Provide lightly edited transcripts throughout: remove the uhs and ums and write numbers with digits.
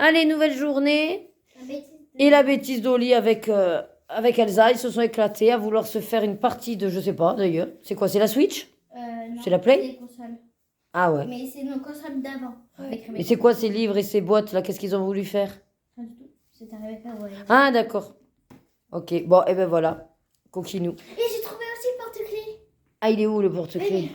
Allez, nouvelle journée. La bêtise. Et la bêtise d'Oli avec Elsa, ils se sont éclatés à vouloir se faire une partie de, je sais pas d'ailleurs. C'est quoi, c'est la Switch? Non, C'est la Play? C'est les consoles. Ah ouais. Mais c'est nos consoles d'avant. Avec Et Rebecca. c'est quoi ces livres et ces boîtes là? Qu'est-ce qu'ils ont voulu faire? Pas du tout. C'était Rebecca, ouais. Ah d'accord. Ok, bon, et ben voilà. Coquinou. Et j'ai trouvé aussi le porte-clés. Ah, il est où le porte-clés?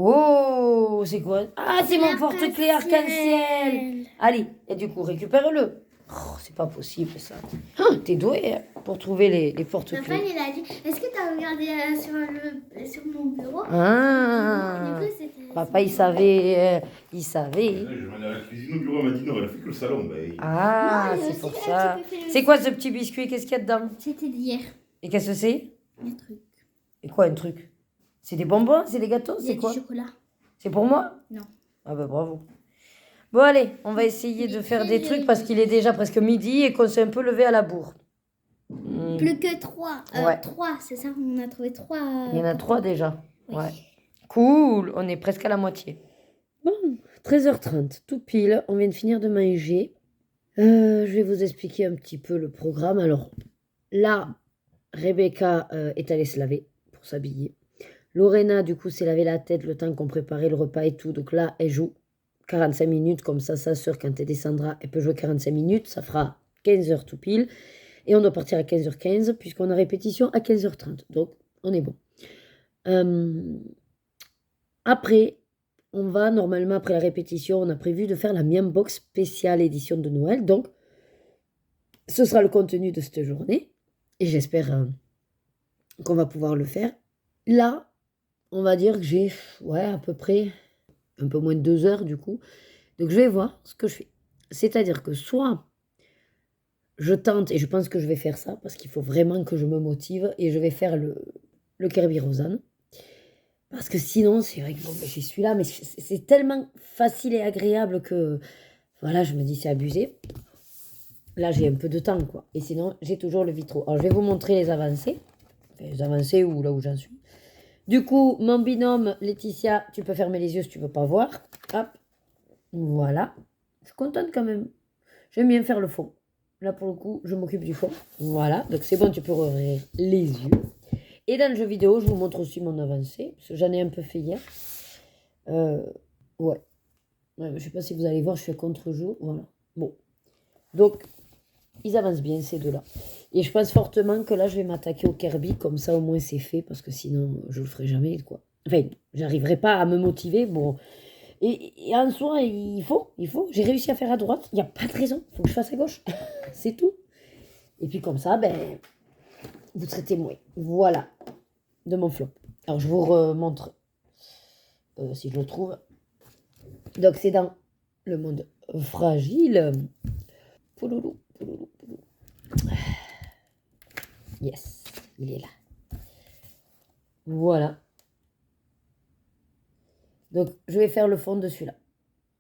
Oh, c'est quoi? Ah, c'est mon porte-clés arc-en-ciel. Allez, et du coup, récupère-le. Oh, c'est pas possible ça. Ah, t'es doué hein, pour trouver les Ma porte-clés. femme, il a dit, est-ce que tu as regardé sur mon bureau? Ah, Du coup, c'était... papa, il savait. Il savait. Je demandé à la cuisine au bureau, elle m'a dit non, elle a fait que le salon. Ben, Ah, Non, il y a c'est aussi pour un ça. petit peu fait le- C'est quoi ce petit biscuit? Qu'est-ce qu'il y a dedans? C'était d'hier. Et qu'est-ce que c'est? Un truc. Et quoi, un truc? C'est des bonbons? C'est des gâteaux? Il y a C'est quoi? du chocolat. C'est pour moi? Non. Ah bah bravo. Bon allez, on va essayer de faire des trucs parce qu'il est déjà presque midi et qu'on s'est un peu levé à la bourre. Plus que 3. Ouais. 3, c'est ça? On a trouvé 3. Il y en a 3 déjà. Oui. Ouais. Cool, on est presque à la moitié. Bon, 13h30, tout pile, on vient de finir de manger. Je vais vous expliquer un petit peu le programme. Alors là, Rebecca est allée se laver pour s'habiller. Lorena, du coup, s'est lavé la tête le temps qu'on préparait le repas et tout. Donc là, elle joue 45 minutes. Comme ça, sa soeur, quand elle descendra, elle peut jouer 45 minutes. Ça fera 15h tout pile. Et on doit partir à 15h15 puisqu'on a répétition à 15h30. Donc, on est bon. Après, on va, normalement, après la répétition, on a prévu de faire la Miam Box spéciale édition de Noël. Donc, ce sera le contenu de cette journée. Et j'espère qu'on va pouvoir le faire. Là, on va dire que j'ai, à peu près un peu moins de 2 heures du coup. Donc je vais voir ce que je fais. C'est-à-dire que soit je tente, et je pense que je vais faire ça, parce qu'il faut vraiment que je me motive, et je vais faire le Kirby Rosanne. Parce que sinon, c'est vrai que bon, j'y suis là, mais c'est tellement facile et agréable que, voilà, je me dis c'est abusé. Là, j'ai un peu de temps, quoi. Et sinon, j'ai toujours le vitro. Alors, je vais vous montrer les avancées. Enfin, les avancées ou là où j'en suis. Du coup, mon binôme, Laetitia, tu peux fermer les yeux si tu veux pas voir. Hop. Voilà. Je suis contente quand même. J'aime bien faire le fond. Là, pour le coup, je m'occupe du fond. Voilà. Donc, c'est bon, tu peux rouvrir les yeux. Et dans le jeu vidéo, je vous montre aussi mon avancée. Parce que j'en ai un peu fait hier. Ouais. Je sais pas si vous allez voir, je suis à contre-jour. Voilà. Bon. Donc, ils avancent bien, ces deux-là. Et je pense fortement que là, je vais m'attaquer au Kirby, comme ça au moins c'est fait, parce que sinon, je le ferai jamais, quoi. Enfin, j'arriverai pas à me motiver, bon. Et en soi, il faut. J'ai réussi à faire à droite, il n'y a pas de raison, il faut que je fasse à gauche. C'est tout. Et puis comme ça, ben, vous serez témoin. Voilà, de mon flop. Alors, je vous remontre, si je le trouve. Donc, c'est dans le monde fragile. Pouloulou, pouloulou, pouloulou. Yes, il est là. Voilà. Donc, je vais faire le fond de celui-là.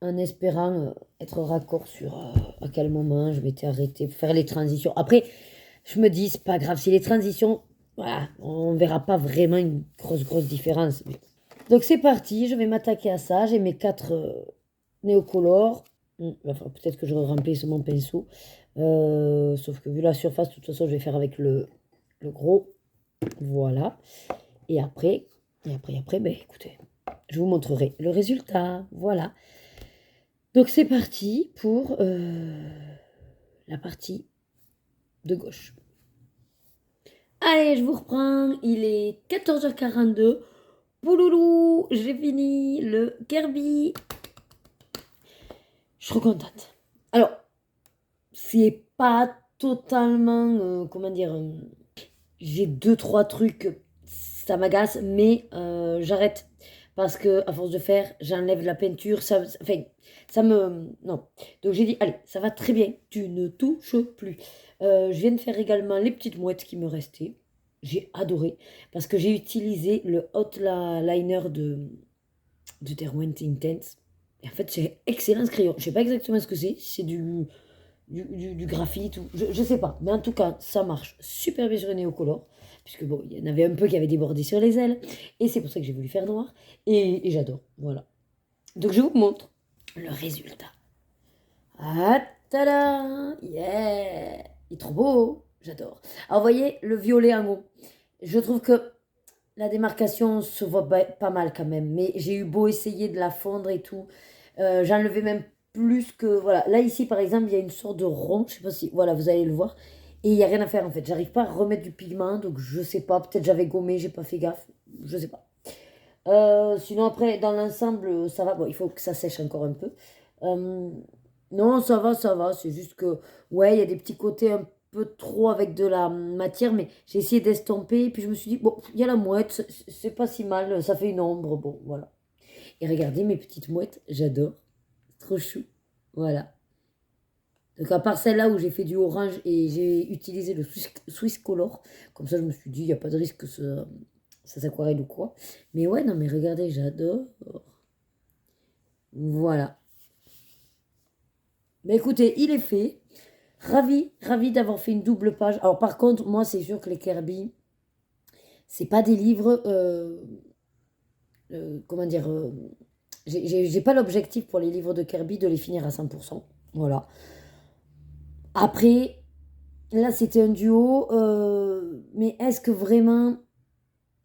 En espérant être raccord sur à quel moment je m'étais arrêté pour faire les transitions. Après, je me dis, c'est pas grave. Si les transitions, voilà, on verra pas vraiment une grosse différence. Donc, c'est parti. Je vais m'attaquer à ça. J'ai mes 4 néocolores. Enfin, peut-être que je remplisse mon pinceau. Sauf que vu la surface, de toute façon, je vais faire avec le gros. Voilà. Et après, ben écoutez, je vous montrerai le résultat. Voilà. Donc c'est parti pour la partie de gauche. Allez, je vous reprends. Il est 14h42. Pouloulou, j'ai fini le Kirby. Je suis trop contente. Alors, c'est pas totalement, comment dire, j'ai 2-3 trucs, ça m'agace, mais j'arrête. Parce que à force de faire, j'enlève la peinture, ça me... Non. Donc j'ai dit, allez, ça va très bien, tu ne touches plus. Je viens de faire également les petites mouettes qui me restaient. J'ai adoré. Parce que j'ai utilisé le hot liner de Derwent Intense. Et en fait, c'est excellent ce crayon. Je sais pas exactement ce que c'est. C'est du graphite ou... Je sais pas. Mais en tout cas, ça marche super bien sur les néocolores. Puisque bon, il y en avait un peu qui avait débordé sur les ailes. Et c'est pour ça que j'ai voulu faire noir. Et j'adore. Voilà. Donc je vous montre le résultat. Tada! Yeah! Il est trop beau! J'adore. Alors, vous voyez, le violet en haut. Je trouve que la démarcation se voit pas mal quand même. Mais j'ai eu beau essayer de la fondre et tout. J'enlevais même plus que... Voilà. Là, ici, par exemple, il y a une sorte de rond. Je sais pas si... Voilà, vous allez le voir. Et il n'y a rien à faire, en fait. J'arrive pas à remettre du pigment. Donc, je sais pas. Peut-être j'avais gommé, j'ai pas fait gaffe. Je sais pas. Sinon, après, dans l'ensemble, ça va. Bon, il faut que ça sèche encore un peu. Euh, non, ça va, ça va. C'est juste que, ouais, il y a des petits côtés un peu trop avec de la matière, mais j'ai essayé d'estomper. Et puis je me suis dit, bon, il y a la mouette, c'est pas si mal, ça fait une ombre. Bon, voilà. Et regardez mes petites mouettes, j'adore. Trop chou. Voilà. Donc, à part celle-là où j'ai fait du orange et j'ai utilisé le Swiss Color, comme ça, je me suis dit, il n'y a pas de risque que ça s'aquarelle ou quoi. Mais ouais, non, mais regardez, j'adore. Voilà. Mais écoutez, il est fait. Ravi d'avoir fait une double page. Alors par contre, moi c'est sûr que les Kirby, c'est pas des livres, comment dire, j'ai pas l'objectif pour les livres de Kirby de les finir à 100%. Voilà. Après, là c'était un duo, mais est-ce que vraiment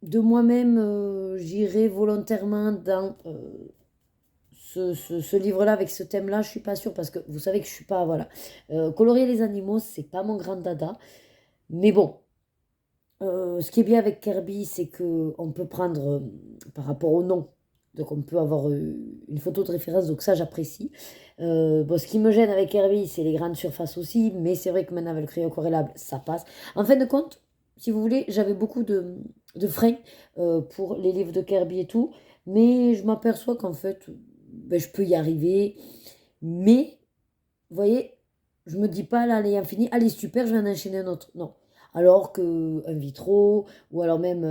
de moi-même j'irai volontairement dans ce livre-là avec ce thème-là, je suis pas sûre parce que vous savez que je suis pas, voilà. Colorier les animaux, c'est pas mon grand dada. Mais bon, ce qui est bien avec Kirby, c'est que on peut prendre par rapport au nom. Donc on peut avoir une photo de référence, donc ça j'apprécie. Bon, ce qui me gêne avec Kirby, c'est les grandes surfaces aussi, mais c'est vrai que maintenant avec le crayon aquarellable, ça passe. En fin de compte, si vous voulez, j'avais beaucoup de freins pour les livres de Kirby et tout, mais je m'aperçois qu'en fait, ben, je peux y arriver. Mais, vous voyez, je me dis pas là, l'ayant fini, allez super, je vais en enchaîner un autre. Non. Alors que un vitro, ou alors même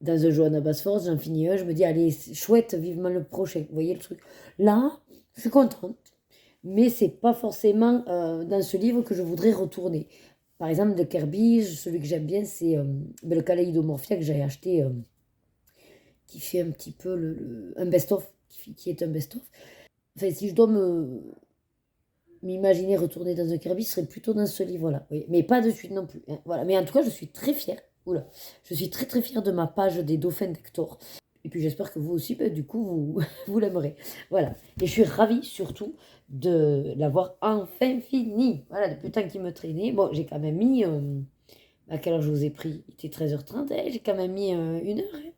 dans un Johanna Basforce, j'en finis un, je me dis, allez, c'est chouette, vivement le prochain. Vous voyez le truc? Là, je suis contente, mais c'est pas forcément dans ce livre que je voudrais retourner. Par exemple, de Kirby, celui que j'aime bien, c'est ben, le Kaleidomorphia que j'ai acheté, qui fait un petit peu un best-of, qui est un best-of. Enfin, si je dois m'imaginer retourner dans un Kirby, ce serait plutôt dans ce livre-là. Oui. Mais pas de suite non plus. Hein. Voilà. Mais en tout cas, je suis très fière. Oula. Je suis très très fière de ma page des dauphins d'Hector. Et puis j'espère que vous aussi, ben, du coup, vous l'aimerez. Voilà. Et je suis ravie surtout de l'avoir enfin fini. Voilà, depuis le temps qu'il me traînait. Bon, j'ai quand même mis... à quelle heure je vous ai pris? Il était 13h30. J'ai quand même mis une heure. Hein.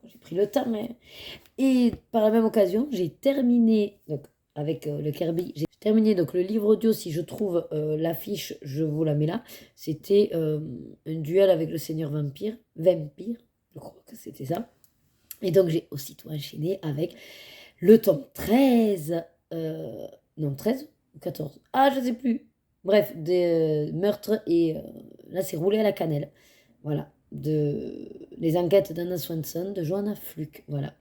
J'ai pris le temps. Hein. Et par la même occasion, j'ai terminé... Donc, avec le Kirby. J'ai terminé donc le livre audio. Si je trouve l'affiche, je vous la mets là. C'était un duel avec le Seigneur Vampire. Je crois que c'était ça. Et donc j'ai aussitôt enchaîné avec le tome 13. Non, 13 ou 14. Ah, je ne sais plus. Bref, des meurtres. Et là, c'est roulé à la cannelle. Voilà. Les enquêtes d'Anna Swanson, de Joanna Fluke. Voilà.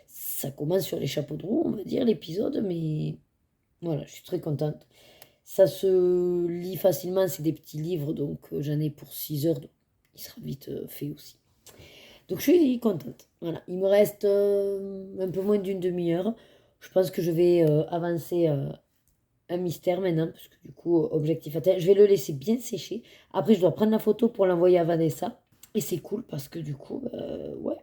Ça commence sur les chapeaux de roue, on va dire, l'épisode, mais voilà, je suis très contente. Ça se lit facilement, c'est des petits livres, donc j'en ai pour 6 heures, donc il sera vite fait aussi. Donc je suis contente. Voilà, il me reste un peu moins d'une demi-heure. Je pense que je vais avancer un mystère maintenant, parce que du coup, objectif atteint. Je vais le laisser bien sécher. Après, je dois prendre la photo pour l'envoyer à Vanessa. Et c'est cool parce que du coup, ouais.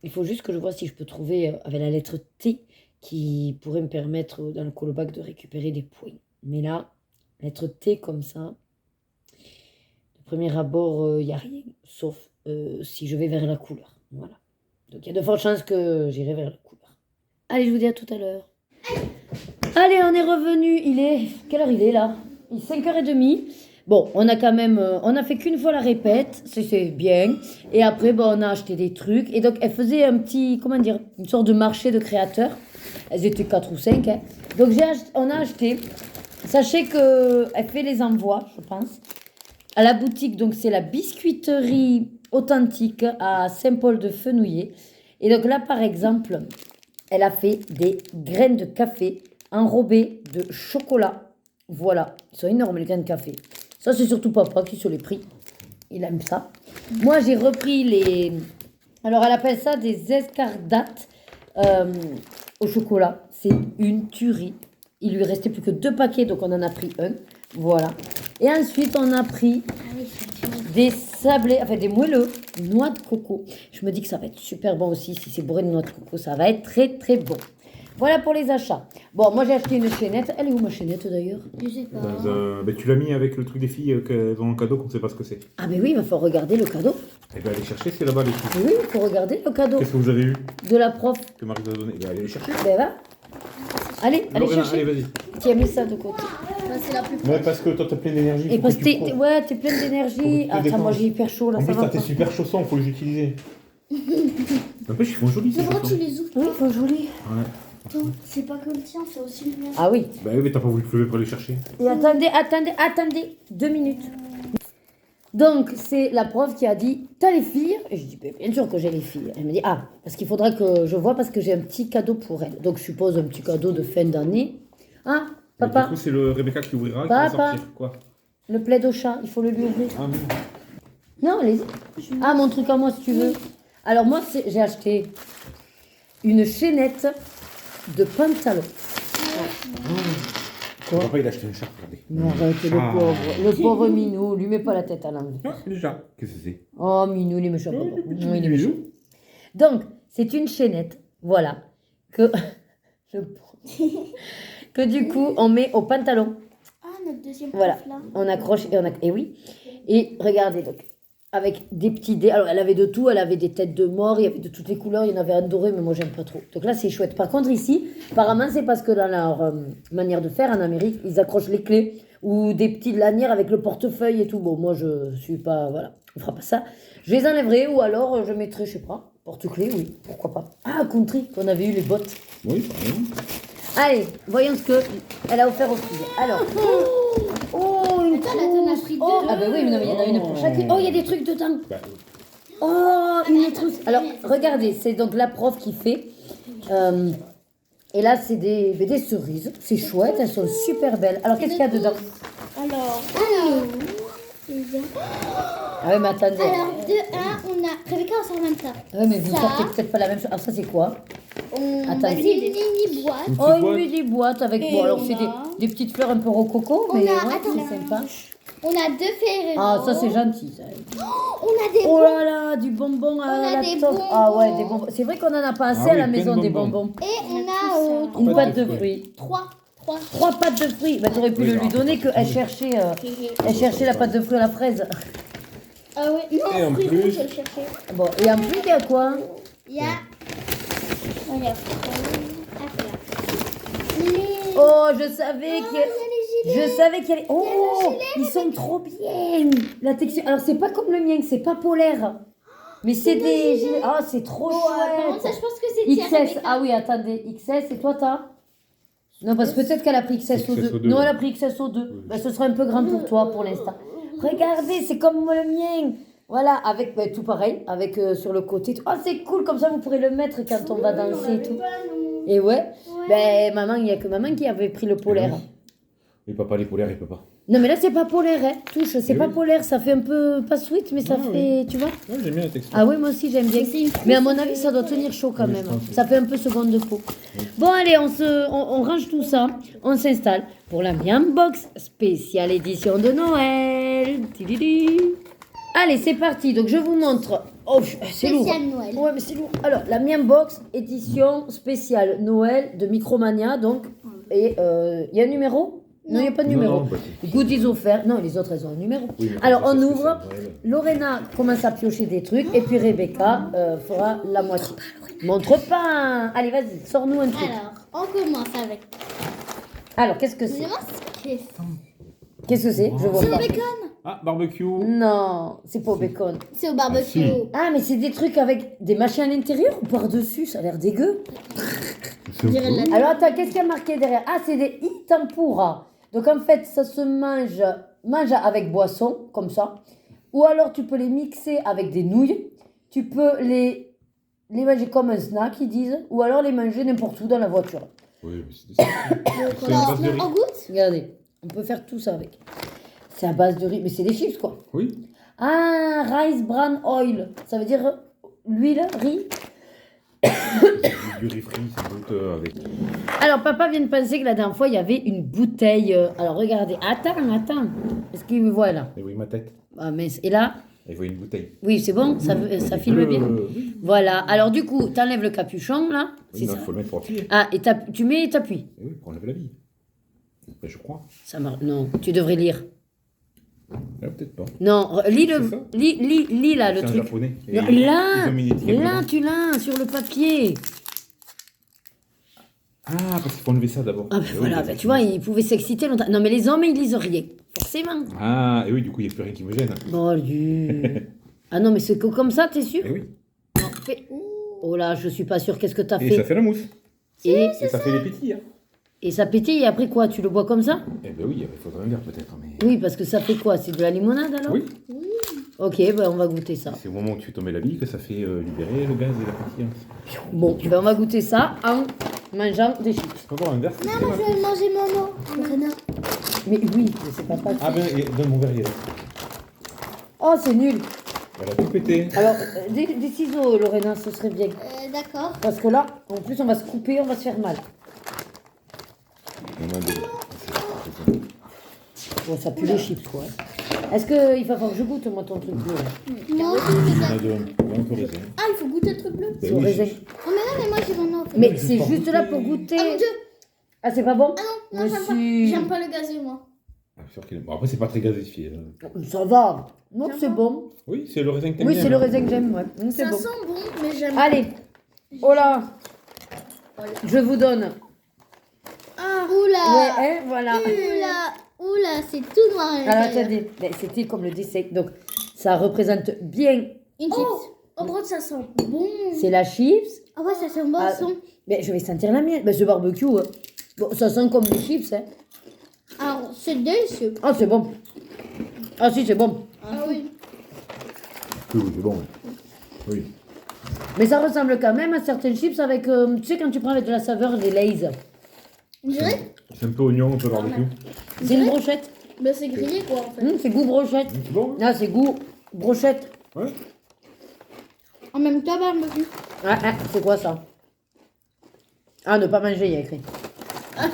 Il faut juste que je vois si je peux trouver avec la lettre T qui pourrait me permettre dans le colobac de récupérer des points. Mais là, lettre T comme ça, de premier abord, il n'y a rien, sauf si je vais vers la couleur. Voilà. Donc il y a de fortes chances que j'irai vers la couleur. Allez, je vous dis à tout à l'heure. Allez, on est revenu. Il est... Quelle heure il est là? Il est 5h30. Bon, on a quand même... on a fait qu'une fois la répète. C'est bien. Et après, bon, on a acheté des trucs. Et donc, elle faisait un petit... Comment dire? Une sorte de marché de créateurs. Elles étaient 4 ou 5. Hein. Donc, on a acheté... Sachez qu'elle fait les envois, je pense. À la boutique, donc, c'est la biscuiterie authentique à Saint-Paul-de-Fenouillet. Et donc là, par exemple, elle a fait des graines de café enrobées de chocolat. Voilà, ils sont énormes les graines de café. Ça, c'est surtout papa qui se les pris. Il aime ça. Moi, j'ai repris les... Alors, elle appelle ça des escardates au chocolat. C'est une tuerie. Il lui restait plus que 2 paquets, donc on en a pris un. Voilà. Et ensuite, on a pris Ah oui, c'est des sablés, enfin des moelleux, noix de coco. Je me dis que ça va être super bon aussi. Si c'est bourré de noix de coco, ça va être très très bon. Voilà pour les achats. Bon, moi j'ai acheté une chaînette. Elle est où ma chaînette d'ailleurs? Je sais pas. Tu l'as mis avec le truc des filles qu'elles ont un cadeau qu'on ne sait pas ce que c'est. Ah mais oui, il va falloir regarder le cadeau. Eh bien, allez chercher, c'est là-bas les filles. Oui, il faut regarder le cadeau Qu'est-ce que vous avez eu de la prof. que Marie vous a donné? Eh bien, allez les chercher. Ben va. Allez Lorena, chercher. allez, vas-y. Tiens, mets ça de côté. C'est la plus Ouais, parce que toi, t'as plein d'énergie. Et faut parce que que tu t'es cours. ouais, t'es pleine d'énergie. Faut que tu te Attends, moi dépenses. j'ai hyper chaud là, En ça plus, va t'as tes pas. super chaussons, faut les utiliser. En plus, ils font jolis ces Pourquoi tu chaussons. les ouvres Oui, faut joli. Ouais. Attends, c'est pas comme le tien, c'est aussi le mien. Ah oui. Bah oui, mais t'as pas voulu te lever pour les chercher. Et attendez, 2 minutes. Donc, c'est la prof qui a dit, t'as les filles? Et je dis, bien sûr que j'ai les filles. Elle me dit, ah, parce qu'il faudra que je vois parce que j'ai un petit cadeau pour elle. Donc, je suppose un petit cadeau de fin d'année. Ah, Du papa, coup, c'est le Rebecca qui ouvrira, qui va Papa. sortir. Quoi? le plaid au chat, il faut le lui ouvrir. Ah, non. Non, allez-y. Ah, mon truc à moi, si tu veux. Alors, moi, j'ai acheté une chaînette de pantalon. Quoi? Papa, il a acheté une charpe, regardez. Non, arrête, le pauvre Minou, lui met pas la tête à l'envers. Ah, déjà. Qu'est-ce que c'est? Oh, Minou, il est méchant. Papa. Non, il est méchant. Donc, c'est une chaînette, voilà, que, que du coup, on met au pantalon. Ah, notre deuxième Voilà, prof là. on accroche et oui. Et regardez, donc, avec des petits dés. Alors, elle avait de tout, elle avait des têtes de mort, il y avait de toutes les couleurs, il y en avait un doré, mais moi, j'aime pas trop. Donc là, c'est chouette. Par contre, ici, apparemment, c'est parce que dans leur manière de faire en Amérique, ils accrochent les clés ou des petites lanières avec le portefeuille et tout. Bon, moi, je suis pas, voilà, on fera pas ça. Je les enlèverai ou alors je mettrai, je sais pas, porte-clés, oui, pourquoi pas. Ah, country, qu'on avait eu les bottes. Oui, par exemple. Allez, voyons ce qu'elle a offert aux filles. Alors, oh, une Attends, là, t'en as trousse. pris deux. Oh, ah bah oui, mais non, mais il y en a une pour chacune. Oh, il y a des trucs dedans. Bah, Oh, une trousse. Alors, regardez, c'est donc la prof qui fait. Et là, c'est des cerises. C'est chouette, elles sont super belles. Alors, qu'est-ce qu'il y a dedans? Alors, Ah oui, mais attendez. alors, de 1, on a. Rebecca, on sort même ça. Oui, mais vous ça. sortez peut-être pas la même chose. Alors, ça, c'est quoi? On Attends. va une mini boîte. une Oh, petite une boîte. mini boîte avec. Et Bon, alors, on c'est a- des petites fleurs un peu rococo, On mais a- ouais, attends, c'est sympa. On a 2 Ferrero. Ah, ça, c'est gentil. Ça. On a des Oh là là, du bonbon à a la des top. bonbons. Ah ouais, des bonbons. C'est vrai qu'on en a pas assez Ah à la oui, plein maison de des bonbons. bonbons. Et on a Une Pâte pâte de de fruits. fruits. 3. 3 pâtes de fruits. Bah, t'aurais pu Oui, le lui alors. donner qu'elle cherchait, elle cherchait la pâte de fruits à la fraise. Ah ouais, non, Et en fruits plus- rouges, je le cherchais. Bon, et en plus, il y a quoi? Il y a. Il y a. Oh, je savais qu'il y a... Il y a les gilets. Je savais qu'il y avait... Oh, ils sont trop bien. La texture... Alors, c'est pas comme le mien, c'est pas polaire. Mais c'est des gilets... Ah, c'est trop Par contre, ça, chouette. je pense que c'est Thierry XS. Rebecca. Ah oui, attendez. XS, et toi, t'as? Non, parce que peut-être qu'elle a pris XS au 2. XS au 2. Non, elle a pris XS au 2. Bah, ce sera un peu grand pour toi pour l'instant. Regardez, c'est comme le mien. Voilà, avec bah, tout pareil, avec sur le côté. Oh, c'est cool, comme ça vous pourrez le mettre quand on va danser et tout. Et ouais, ben maman, il n'y a que maman qui avait pris le polaire. Et papa, les polaires, il peut pas. Non, mais là, c'est pas polaire, hein. Touche, c'est Oui. pas polaire, ça fait un peu, pas sweet, mais ça Ah, fait, tu vois. Ouais, j'aime bien la texture. Ah oui, moi aussi, j'aime bien. C'est une Mais à mon avis, ça doit tenir chaud quand Oui, même. je pense, oui. Ça fait un peu seconde de peau. Bon, allez, on range tout ça, on s'installe pour la Miam Box spéciale édition de Noël. Tididi. Allez, c'est parti. Donc, je vous montre. Oh, c'est lourd. Spécial Noël. Ouais, mais c'est lourd. Alors, la Miam Box édition spéciale Noël de Micromania. Donc, et il y a un numéro? Non, il n'y a pas de numéro. Non, bah, c'est- Goodies offerts. Non, les autres, elles ont un numéro. Oui, mais Alors, ça, on c'est ouvre. spécial Noël. Lorena commence à piocher des trucs. Et puis, Rebecca fera la moitié. Montre pas. Allez, vas-y, sors-nous un truc. Alors, on commence avec. Alors, qu'est-ce que Je me c'est? demande ce que c'est. Qu'est-ce que c'est? Je vois C'est au pas. bacon. Ah, barbecue. Non, c'est pas au bacon. C'est au barbecue. si. Ah, mais c'est des trucs avec des machins à l'intérieur ou par-dessus? Ça a l'air dégueu. C'est On dirait de la- Alors, attends, qu'est-ce qu'il y a marqué derrière? Ah, c'est des itempura. Donc, en fait, ça se mange avec boisson, comme ça. Ou alors, tu peux les mixer avec des nouilles. Tu peux les manger comme un snack, ils disent. Ou alors les manger n'importe où dans la voiture. Oui, mais c'est c'est une base de riz. En goutte. Regardez, on peut faire tout ça avec. C'est à base de riz, mais c'est des chips, quoi. Oui. Ah, rice bran oil. Ça veut dire l'huile, riz. Du riz frit, sans doute, avec. Alors, papa vient de penser que la dernière fois, il y avait une bouteille. Alors, regardez. Attends. Est-ce qu'il me voit là? Et oui, ma tête. Ah, mince. Et là? Et voit une bouteille. Oui, c'est bon? Ça filme bien? Oui, Voilà. Alors, du coup, t'enlèves le capuchon là. oui C'est non, ça. il faut le mettre pour appuyer. Ah, et tu mets et t'appuies. Et oui, pour enlever la vie. Ben, je crois. Ça marche. Non, tu devrais lire. Ah, peut-être pas. Non, lis C'est ça lis là le C'est un truc. japonais. Et Non, ils là, ont mis une étiquette là, dedans. tu l'as sur le papier. Ah, parce qu'il faut enlever ça d'abord. Ah, ben Et oui, voilà, ben, ben, tu vois, ils pouvaient s'exciter longtemps. Non, mais les hommes, ils lisent rien. Forcément. Ah, et oui, du coup, il n'y a plus rien qui me gêne. Bon, Dieu. Ah non, mais c'est que comme ça, t'es sûr? Et oui. Non, Oh là, je suis pas sûre. Qu'est-ce que t'as Et fait? ça fait la mousse. Et, Et ça fait les pétilles. Hein. et ça pétille, et après quoi? Tu le bois comme ça? Eh ben oui, il faudrait un verre peut-être. Mais... Oui, parce que ça fait quoi? C'est de la limonade alors? Oui. Ok, ben on va goûter ça. C'est au moment où tu fais tomber la bille que ça fait libérer le gaz et la pétillance. Bon, ben on va goûter ça en mangeant des chips. Tu peux avoir un verre s'il te Non, plaît, moi ma je vais manger mon renard. Mais oui, mais c'est pas facile. Ah ben, donne mon verre, il est là. Oh, c'est nul. Elle a tout pété. Alors, des ciseaux, Lorena, ce serait bien. D'accord. Parce que là, en plus, on va se couper, on va se faire mal. On a des... Bon, ça pue les chips, quoi. Est-ce qu'il va falloir que je goûte, moi, ton truc bleu là? Moi aussi, On c'est a deux, un peu raisin. Ah, il faut goûter le truc bleu. Ben C'est au oui, raisin. Oh, mais non, mais moi j'ai mon autre. Mais juste c'est pour juste là goûter. pour goûter. Ah mon dieu. Ah, c'est pas bon? Ah non, Mais j'aime pas. si. J'aime pas le gazé, moi. Ah, sûr qu'il est- Bon, après, c'est pas très gazéifié. Ça va. Non, Ça c'est va. bon. Oui, c'est le raisin que t'aimes Oui, bien. c'est le hein. raisin que j'aime, ouais. C'est Ça bon. sent bon, mais j'aime Allez. Oh là. Voilà. Je vous donne. Ah, Ouais, oula. hein, voilà. Oula, c'est tout noir. à Alors, l'intérieur. attendez. Ben, c'était comme le dessin. Donc, ça représente bien. Une chips. Oh, bro, ça sent bon. C'est la chips. Ah ouais, ça sent Ah, bon. ben, je vais sentir la mienne. Ben, ce barbecue, hein. Bon, ça sent comme des chips, hein. Alors, c'est délicieux. Ah, c'est bon. Ah, si, c'est bon. Ah oui. Oui, c'est bon. Oui. Mais ça ressemble quand même à certaines chips avec, tu sais, quand tu prends avec de la saveur, les Lay's. On dirait. C'est un peu oignon, un peu barbecue. C'est une brochette. Bah, c'est grillé quoi en fait. C'est goût brochette. C'est bon. Non, c'est goût brochette. Ouais. En même temps, barbecue. C'est quoi ça? Ah, ne pas manger, il y a écrit.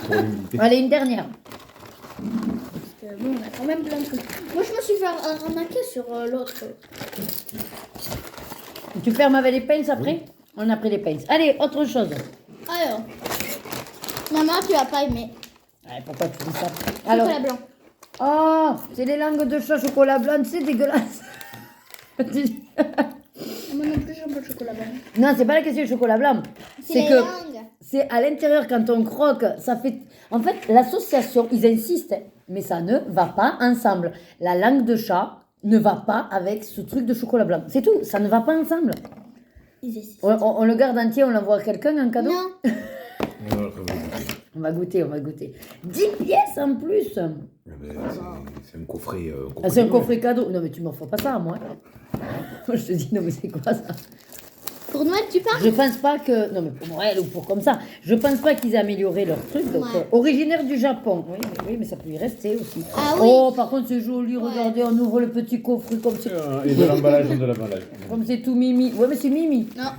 Pour l'humidité. Allez, une dernière. Parce que bon, on a quand même plein de trucs. Moi, je me suis fait arnaquer sur l'autre. Tu fermes avec les pinces après? On a pris les pinces. Allez, autre chose. Alors. Maman, tu vas pas aimer. Ouais, pourquoi tu dis ça? Alors, Chocolat blanc. oh, c'est les langues de chat chocolat blanc, c'est dégueulasse. Moi non plus, j'aime pas le chocolat blanc. Non, c'est pas la question du chocolat blanc. C'est les que langues. c'est à l'intérieur quand on croque, ça fait. En fait, l'association, ils insistent, hein, mais ça ne va pas ensemble. La langue de chat ne va pas avec ce truc de chocolat blanc. C'est tout, ça ne va pas ensemble. Ils essaient. On le garde entier, on l'envoie à quelqu'un en cadeau. Non. Alors, ça va goûter. On va goûter, on va goûter. 10 pièces en plus. Ah ben, c'est un coffret. Ah, c'est un coffret cadeau. Non, mais tu m'offres pas ça à moi. Moi, je te dis, non, mais c'est quoi ça? Pour Noël, tu parles? Je pense pas que. Non, mais pour Noël ou pour comme ça. Je pense pas qu'ils aient amélioré leur truc. Donc, Ouais. originaire du Japon. Oui, mais ça peut y rester aussi. Ah oui. Oh, par contre, c'est joli. Regardez, on ouvre le petit coffret Et de l'emballage, de l'emballage. comme c'est tout mimi. Ouais, mais c'est mimi. Non.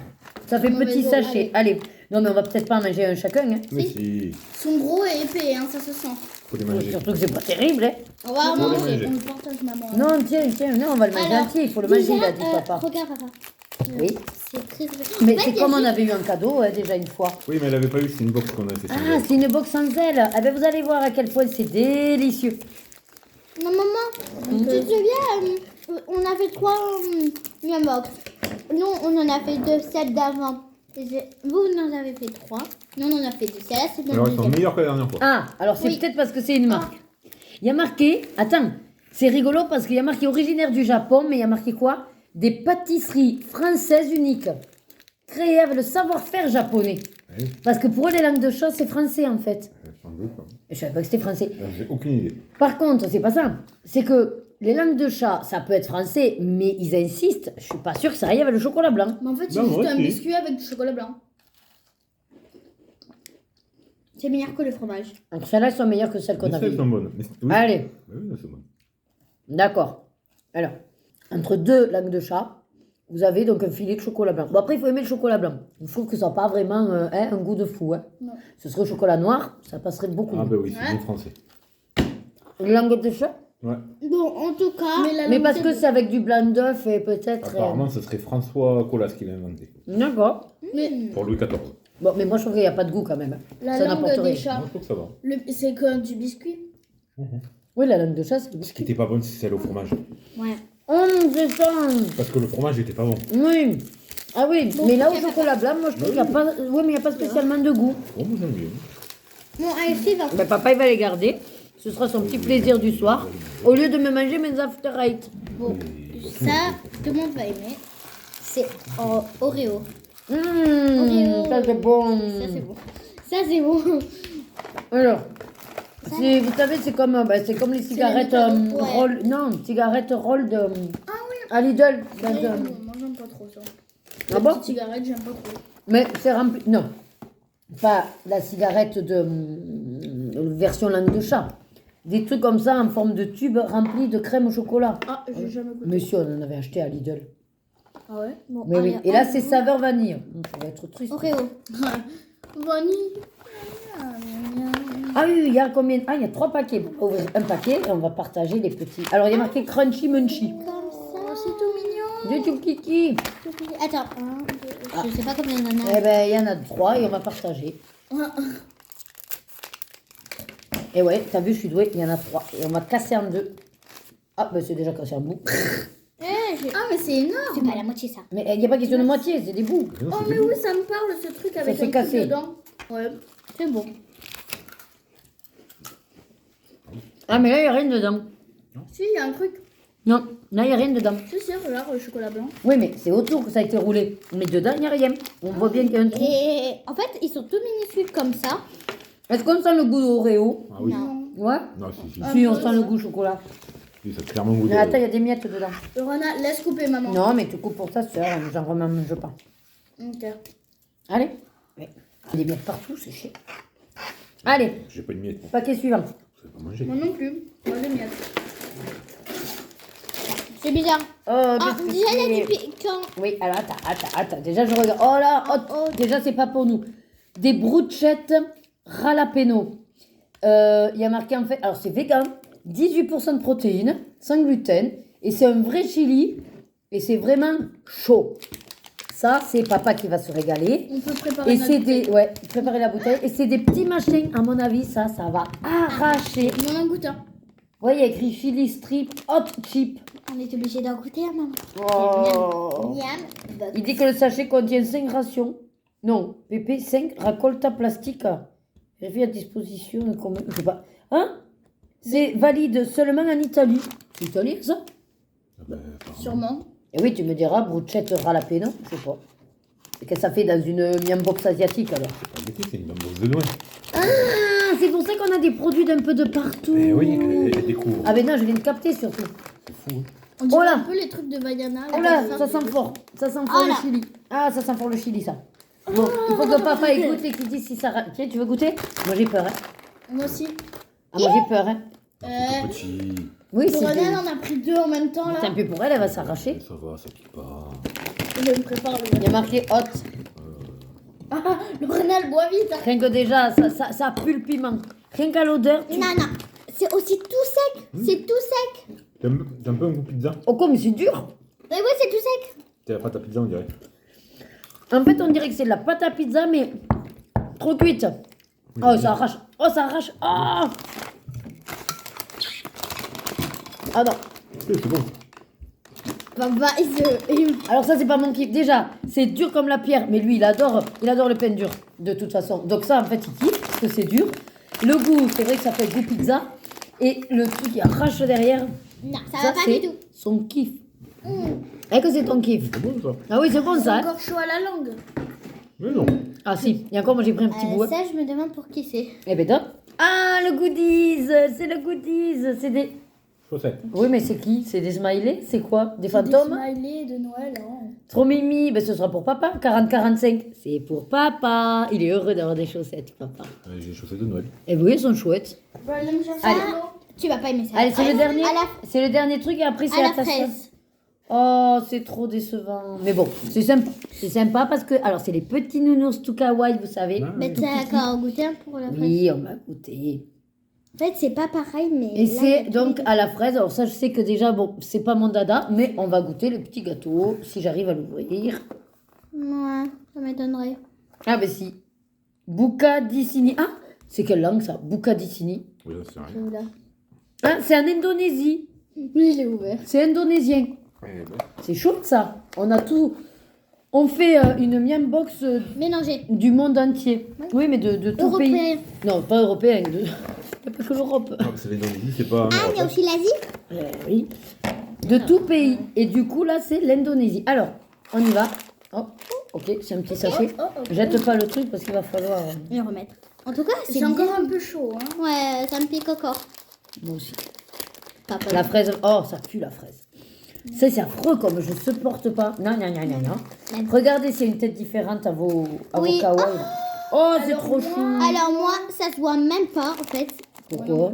Ça fait Mauvais petit goût, sachet. Allez. Non, mais on va peut-être pas en manger un chacun. Hein. Mais si, Ils sont gros et épais, hein, ça se sent. faut les manger. Surtout que c'est pas terrible. Hein. On va en Faut les manger. manger. On le partage, maman. Non, tiens, non, on va le manger Alors, entier. Il faut le manger, déjà, il a dit papa. Regarde, papa. Oui. C'est très très. Mais En fait, c'est il y a comme on juste- avait eu un cadeau déjà une fois. Oui, mais elle avait pas eu, c'est une box qu'on a fait. Ah, c'est une box sans aile. Eh ben, vous allez voir à quel point c'est délicieux. Non, maman, tu te souviens, on avait 3 box. Nous, on en a fait 2 celles d'avant. Vous en avez fait 3. Nous, on en a fait 2. Celle-là, c'est notre Alors, ils sont deuxième. meilleurs que la dernière fois. Ah, alors c'est Oui. peut-être parce que c'est une marque. Il y a marqué, attends, c'est rigolo parce qu'il y a marqué originaire du Japon, mais il y a marqué quoi? Des pâtisseries françaises uniques, créées avec le savoir-faire japonais. Oui, Parce que pour eux, les langues de chat, c'est français en fait. sans doute. Hein. Je savais pas que c'était français. J'ai aucune idée. Par contre, c'est pas ça. C'est que les langues de chat, ça peut être français, mais ils insistent. Je suis pas sûre que ça aille avec le chocolat blanc. Mais en fait, c'est Non, juste moi un aussi. biscuit avec du chocolat blanc. C'est meilleur que le fromage. Donc celles-là sont meilleures que celles qu'on Mais avait. elles sont bonnes. Mais oui. Allez, Oui, elles sont bonnes. d'accord. Alors, entre deux langues de chat, vous avez donc un filet de chocolat blanc. Bon, après, il faut aimer le chocolat blanc. Je trouve que ça n'a pas vraiment un goût de fou. Hein. Non. Ce serait au chocolat noir, ça passerait beaucoup Ah, mieux. bah oui, c'est Ouais. bien français. Une langue de chat. Ouais. Bon, en tout cas. Mais parce que c'est avec du blanc d'œuf et peut-être. Apparemment, ce serait François Colas qui l'a inventé. D'accord. Mais Pour Louis XIV. Bon, mais moi, je trouve qu'il n'y a pas de goût quand même. La Ça langue n'apporte rien. des chats, Moi, je trouve que ça va. c'est comme du biscuit. Oui, la langue de chat, c'est du Ce qui biscuit. était pas bon, c'est celle au fromage. Ouais. C'est ça. Parce que le fromage était pas bon. Oui. Ah oui, mais là, au il y a chocolat blanc, moi, je trouve qu'il n'y a pas. Oui, mais il n'y a pas spécialement de goût. Oh, moi j'aime bien. Bon, allez, va. Mais papa, il va les garder. Ce sera son petit plaisir du soir. Au lieu de me manger mes after eight. Bon, ça, tout le monde va aimer. C'est Oreo. Oreo. Ça, c'est bon. Ça, c'est bon. Ça, c'est bon. Alors, vous savez, c'est comme les cigarettes métallos, ouais. roll. Non, cigarettes roll de. À Lidl. Moi, j'aime pas trop ça. Ah bon? Petite cigarette, j'aime pas trop. Mais c'est rempli. Non. Pas la cigarette de version langue de chat. Des trucs comme ça en forme de tube remplis de crème au chocolat. Ah, j'ai jamais goûté. Monsieur, on en avait acheté à Lidl. Ah ouais? Bon, Mais oui. allez, Et là, on- c'est saveur vanille. Ça va être triste. Oreo. Vanille. Ah oui, il y a combien? Ah, il y a 3 paquets. On va ouvrir un paquet et on va partager les petits. Alors, il y a marqué Crunchy Munchy. Comme ça. Oh, c'est tout mignon. Du tout kiki. Attends. Je sais pas combien il y en a. Eh ben, il y en a 3 et on va partager. Et ouais, t'as vu, je suis douée, il y en a 3. Et on va casser en 2. Ah, ben c'est déjà cassé en bout. Ah, mais c'est énorme. C'est pas la moitié ça. Mais il n'y a pas question de moitié, c'est des bouts. Non, Oh, c'est mais bon. oui, ça me parle ce truc avec s'est un truc cassé. dedans. Ouais. C'est bon. Ah, mais là, il n'y a rien dedans. Si, il y a un truc. Non, là, il n'y a rien dedans. Si, si, regarde le chocolat blanc. Oui, mais c'est autour que ça a été roulé. Mais dedans, il n'y a rien. On voit bien qu'il y a un trou. Et en fait, ils sont tout minuscules comme ça. Est-ce qu'on sent le goût d'Oreo? Ah oui. Non. Ouais. Non, si. Si, on sent le goût chocolat. Si, ça a clairement goût Mais attends, il y de... a des miettes dedans. Lorena, laisse couper maman. Non, mais tu coupes pour ta soeur, j'en remange pas. Ok. Allez. Oui. Il y a des miettes partout, c'est chiant. Allez, J'ai pas de miettes. moi. paquet suivant. Je vais pas manger. Moi non plus. Moi, les miettes. C'est bizarre. Oh, Ah, qu'est-ce que déjà, il y a c'est? du piquant. Oui, alors attends. Déjà, je regarde. Oh là, déjà, c'est pas pour nous. Des bruschettes jalapeno. Il y a marqué en fait, alors c'est vegan, 18% de protéines, sans gluten, et c'est un vrai chili, et c'est vraiment chaud. Ça, c'est papa qui va se régaler. On peut préparer Et notre c'est bouteille. des, ouais, préparer la bouteille, et c'est des petits machins, à mon avis, ça va arracher. On en goûte un. Vous voyez, il y a écrit chili strip hot chip. On est obligé d'en goûter, hein, maman. Oh. Miam. Il dit que le sachet contient 5 rations. Non, PP 5 racolta plastica. Vérifie à disposition de combien. Je sais pas. Hein? C'est valide seulement en Italie. C'est italien ça? Ah ben, apparemment. Sûrement. Et oui, tu me diras, bruschetta jalapeno. Je sais pas. Et qu'est-ce que ça fait dans une miam box asiatique alors? Pas goûté, c'est une bamboche de loin. Ah, c'est pour ça qu'on a des produits d'un peu de partout. Mais oui, elle découvre. Ah ben non, je viens de capter surtout. C'est fou. Hein. On dirait Oh là. un peu les trucs de Vaiana. Oh là, ça sent fort. Ça sent fort Ah le là. chili. Ah, ça sent fort le chili, ça. Bon, il faut que papa écoute et qu'il dise si ça... Tiens, tu veux goûter? Moi, j'ai peur, hein. Moi aussi. Ah, moi, j'ai peur, hein. C'est tout petit. Oui, c'est Lorena, bien. elle en a pris 2 en même temps là. Tant pis pour elle, elle va s'arracher. Ça va, ça pique pas. Je me prépare Il y a marqué hot. Ah, Lorena, elle boit vite. Hein. Rien que déjà, ça pue le piment. Rien qu'à l'odeur, tu... Non, non. C'est aussi tout sec. C'est tout sec. T'as un peu un goût pizza? Oh, comme c'est dur. Mais oui, c'est tout sec. T'as la pâte à pizza, on dirait. En fait, on dirait que c'est de la pâte à pizza, mais trop cuite. Oh, ça arrache. Oh, ça arrache. Ah. Ah non. C'est bon. Papa, Alors ça, c'est pas mon kiff. Déjà, c'est dur comme la pierre, mais lui, il adore le pain dur, de toute façon. Donc ça, en fait, il kiffe, parce que c'est dur. Le goût, c'est vrai que ça fait goût pizza. Et le truc qui arrache derrière, Non, ça va pas c'est du tout. son kiff. Est-ce que c'est ton kiff? C'est bon ça? Ah oui, c'est bon C'est ça. Hein. encore chaud à la langue. Mais non. Ah si, et encore, moi j'ai pris un petit bout. Hein. Ça, je me demande pour qui c'est. Eh ben top. Ah, le goodies, c'est le goodies. C'est des... Chaussette. Oui, mais c'est qui? C'est des smileys? C'est quoi? Des Des fantômes? smileys de Noël. Hein. Trop mimi. Ben, ce sera pour papa. 40-45. C'est pour papa. Il est heureux d'avoir des chaussettes, papa. J'ai les chaussettes de Noël. Eh oui, elles sont chouettes. Bon, allez me chercher Allez. de l'eau. Tu vas pas aimer ça. Allez, c'est le dernier. À la, C'est le dernier truc et après c'est à à la ta sœur. fraise. Oh, c'est trop décevant. Mais bon, c'est sympa. C'est sympa parce que, alors, c'est les petits nounours tout kawaii, vous savez. Ah, Mais tout t'as petits. encore goûté un pour la fraise. Oui, on va goûter. En fait, c'est pas pareil, mais. Et là, il y c'est a donc des- à la fraise. Alors, ça, je sais que déjà, bon, c'est pas mon dada, mais on va goûter le petit gâteau si j'arrive à l'ouvrir. Ouais, ça m'étonnerait. Ah, ben si. Bucadicini. Ah, c'est quelle langue ça? Bucadicini. Oui, ça, c'est rien. Celui-là. Ah, c'est en Indonésie. Oui, je l'ai ouvert. C'est indonésien. Eh ben, C'est chaud ça. On a tout. On fait une miam box Mélangé. du monde entier. Oui, mais de tout pays. Européen. Non, pas européen. De... Il n'y a pas que l'Europe. ah, c'est l'Indonésie, c'est pas. Ah, il y a aussi l'Asie. Oui. De tout pays. Et du coup, là, c'est l'Indonésie. Alors, on y va. Oh, ok, c'est un petit sachet. Jette pas le truc parce qu'il va falloir. Je vais remettre. En tout cas, c'est C'est bien. encore un peu chaud. Hein. Ouais, ça me pique encore. Moi aussi. Papa. La fraise. Oh, ça pue la fraise. Ça, c'est affreux comme je supporte pas. Non, non, non, non, non. Regardez, c'est une tête différente à vos Oui. kawaii. là. Oh, c'est trop chou. Alors, moi, ça se voit même pas, en fait. Pourquoi?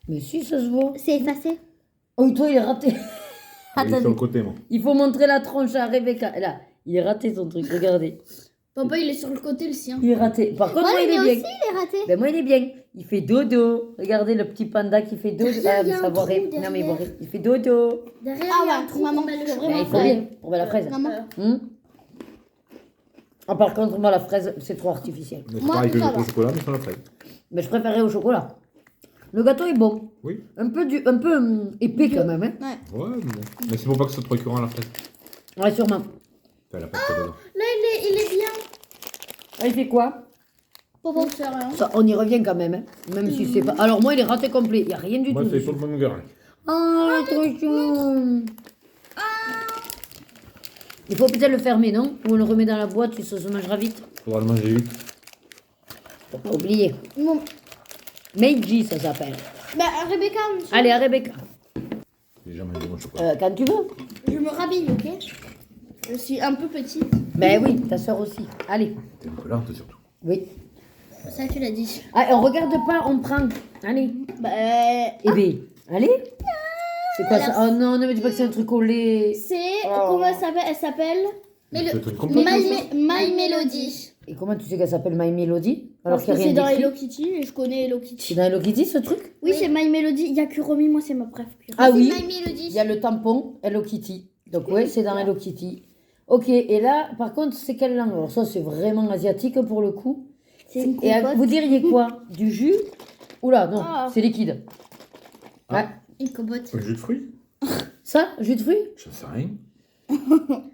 Mais si, ça se voit. C'est effacé. Oh, toi, il est raté. Il est sur le Attendez. côté, moi. Il faut montrer la tronche à Rebecca. Là, il est raté son truc. Regardez. Papa, il est sur le côté, le sien. Il est raté. Par contre, moi, Ouais, il est mais bien. aussi, il est raté. Ben moi il est bien. Il fait dodo. Regardez le petit panda qui fait dodo. Derrière, il y a un ça va trou rire. Non mais derrière. bon, il fait dodo. Derrière, Ah il y a ouais, un trou maman, pour mettre le c'est chocolat. Ben, il faut Ouais. bien pour mettre la fraise. Maman. Ah, par contre, moi la fraise c'est trop artificiel. Mais c'est Moi, pareil que le ça gâteau va. au chocolat, mais sans la fraise. Mais je préférais au chocolat. Le gâteau est bon. Oui. Un peu épais quand même. Hein. Ouais, mais bon. Mais c'est pour pas que ce soit trop écœurant la fraise. Ouais, sûrement. T'as la pâte dedans. Là, il est bien. Ah, il fait quoi? Pour faire rien. Ça, on y revient quand même. Hein. Même si c'est pas. Alors moi il est raté complet. Il n'y a rien du Moi, tout. c'est dessus. sur le bon garage. Oh, il est trop chou. Il faut peut-être le fermer, non? Ou on le remet dans la boîte, puis ça se mangera vite. Faudra le manger vite. Faut pas oublier. Bon. Meiji, ça s'appelle. Bah, Rebecca, Allez, à Rebecca. J'ai jamais mangé mon chocolat. Quand tu veux. Je me rhabille, ok? Je suis un peu petite. Ben oui, ta soeur aussi. Allez. T'es un peu lente surtout. Oui. Ça, tu l'as dit. Ah, on regarde pas, on prend. Allez. Bah, Eh bien, allez. C'est quoi ça? Oh non, ne me dis pas que c'est un truc au lait. c'est. Oh. Comment elle s'appelle? Elle s'appelle. Mais le- C'est une compote. My Melody. Et comment tu sais qu'elle s'appelle My Melody? Alors Parce qu'il que n'y a c'est rien dans d'écrit. Hello Kitty et je connais Hello C'est Kitty. dans Hello Kitty ce truc? Oui, c'est My Melody. Il y a Kuromi, moi, c'est ma préf. Ah oui. My Melody. Il y a le tampon Hello Kitty. Donc ouais, c'est dans Hello Kitty. Ok, et là, par contre, c'est quelle langue? Alors ça, c'est vraiment asiatique pour le coup. C'est une Et compote. vous diriez quoi? Du jus? Oula, non, Ah. c'est liquide. Ah. Ah, Une compote. Un jus de fruits? ça, jus de fruits? Je sais rien.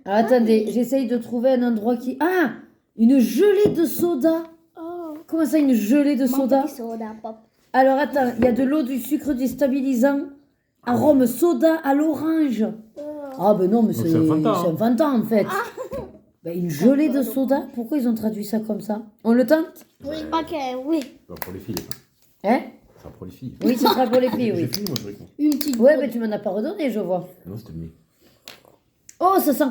Alors, attendez, j'essaye de trouver un endroit qui... Ah! Une gelée de soda. Oh. Comment ça, une gelée de soda? Soda pop. Alors, attends, il y a de l'eau, du sucre déstabilisant, arôme soda à l'orange. Ah, ben non, mais Donc, c'est c'est un Fanta, hein. c'est un Fanta, en fait. Ben, une gelée de soda? Pourquoi ils ont traduit ça comme ça? On le tente? Oui, ok, oui. Pas pour les filles. Ça. Hein? Ça pour les filles. Oui, ce sera pour les filles, J'ai oui. fini, moi, je réponds. Une petite. Ouais, mais tu m'en as pas redonné, je vois. Non, c'était mieux. Oh, ça sent...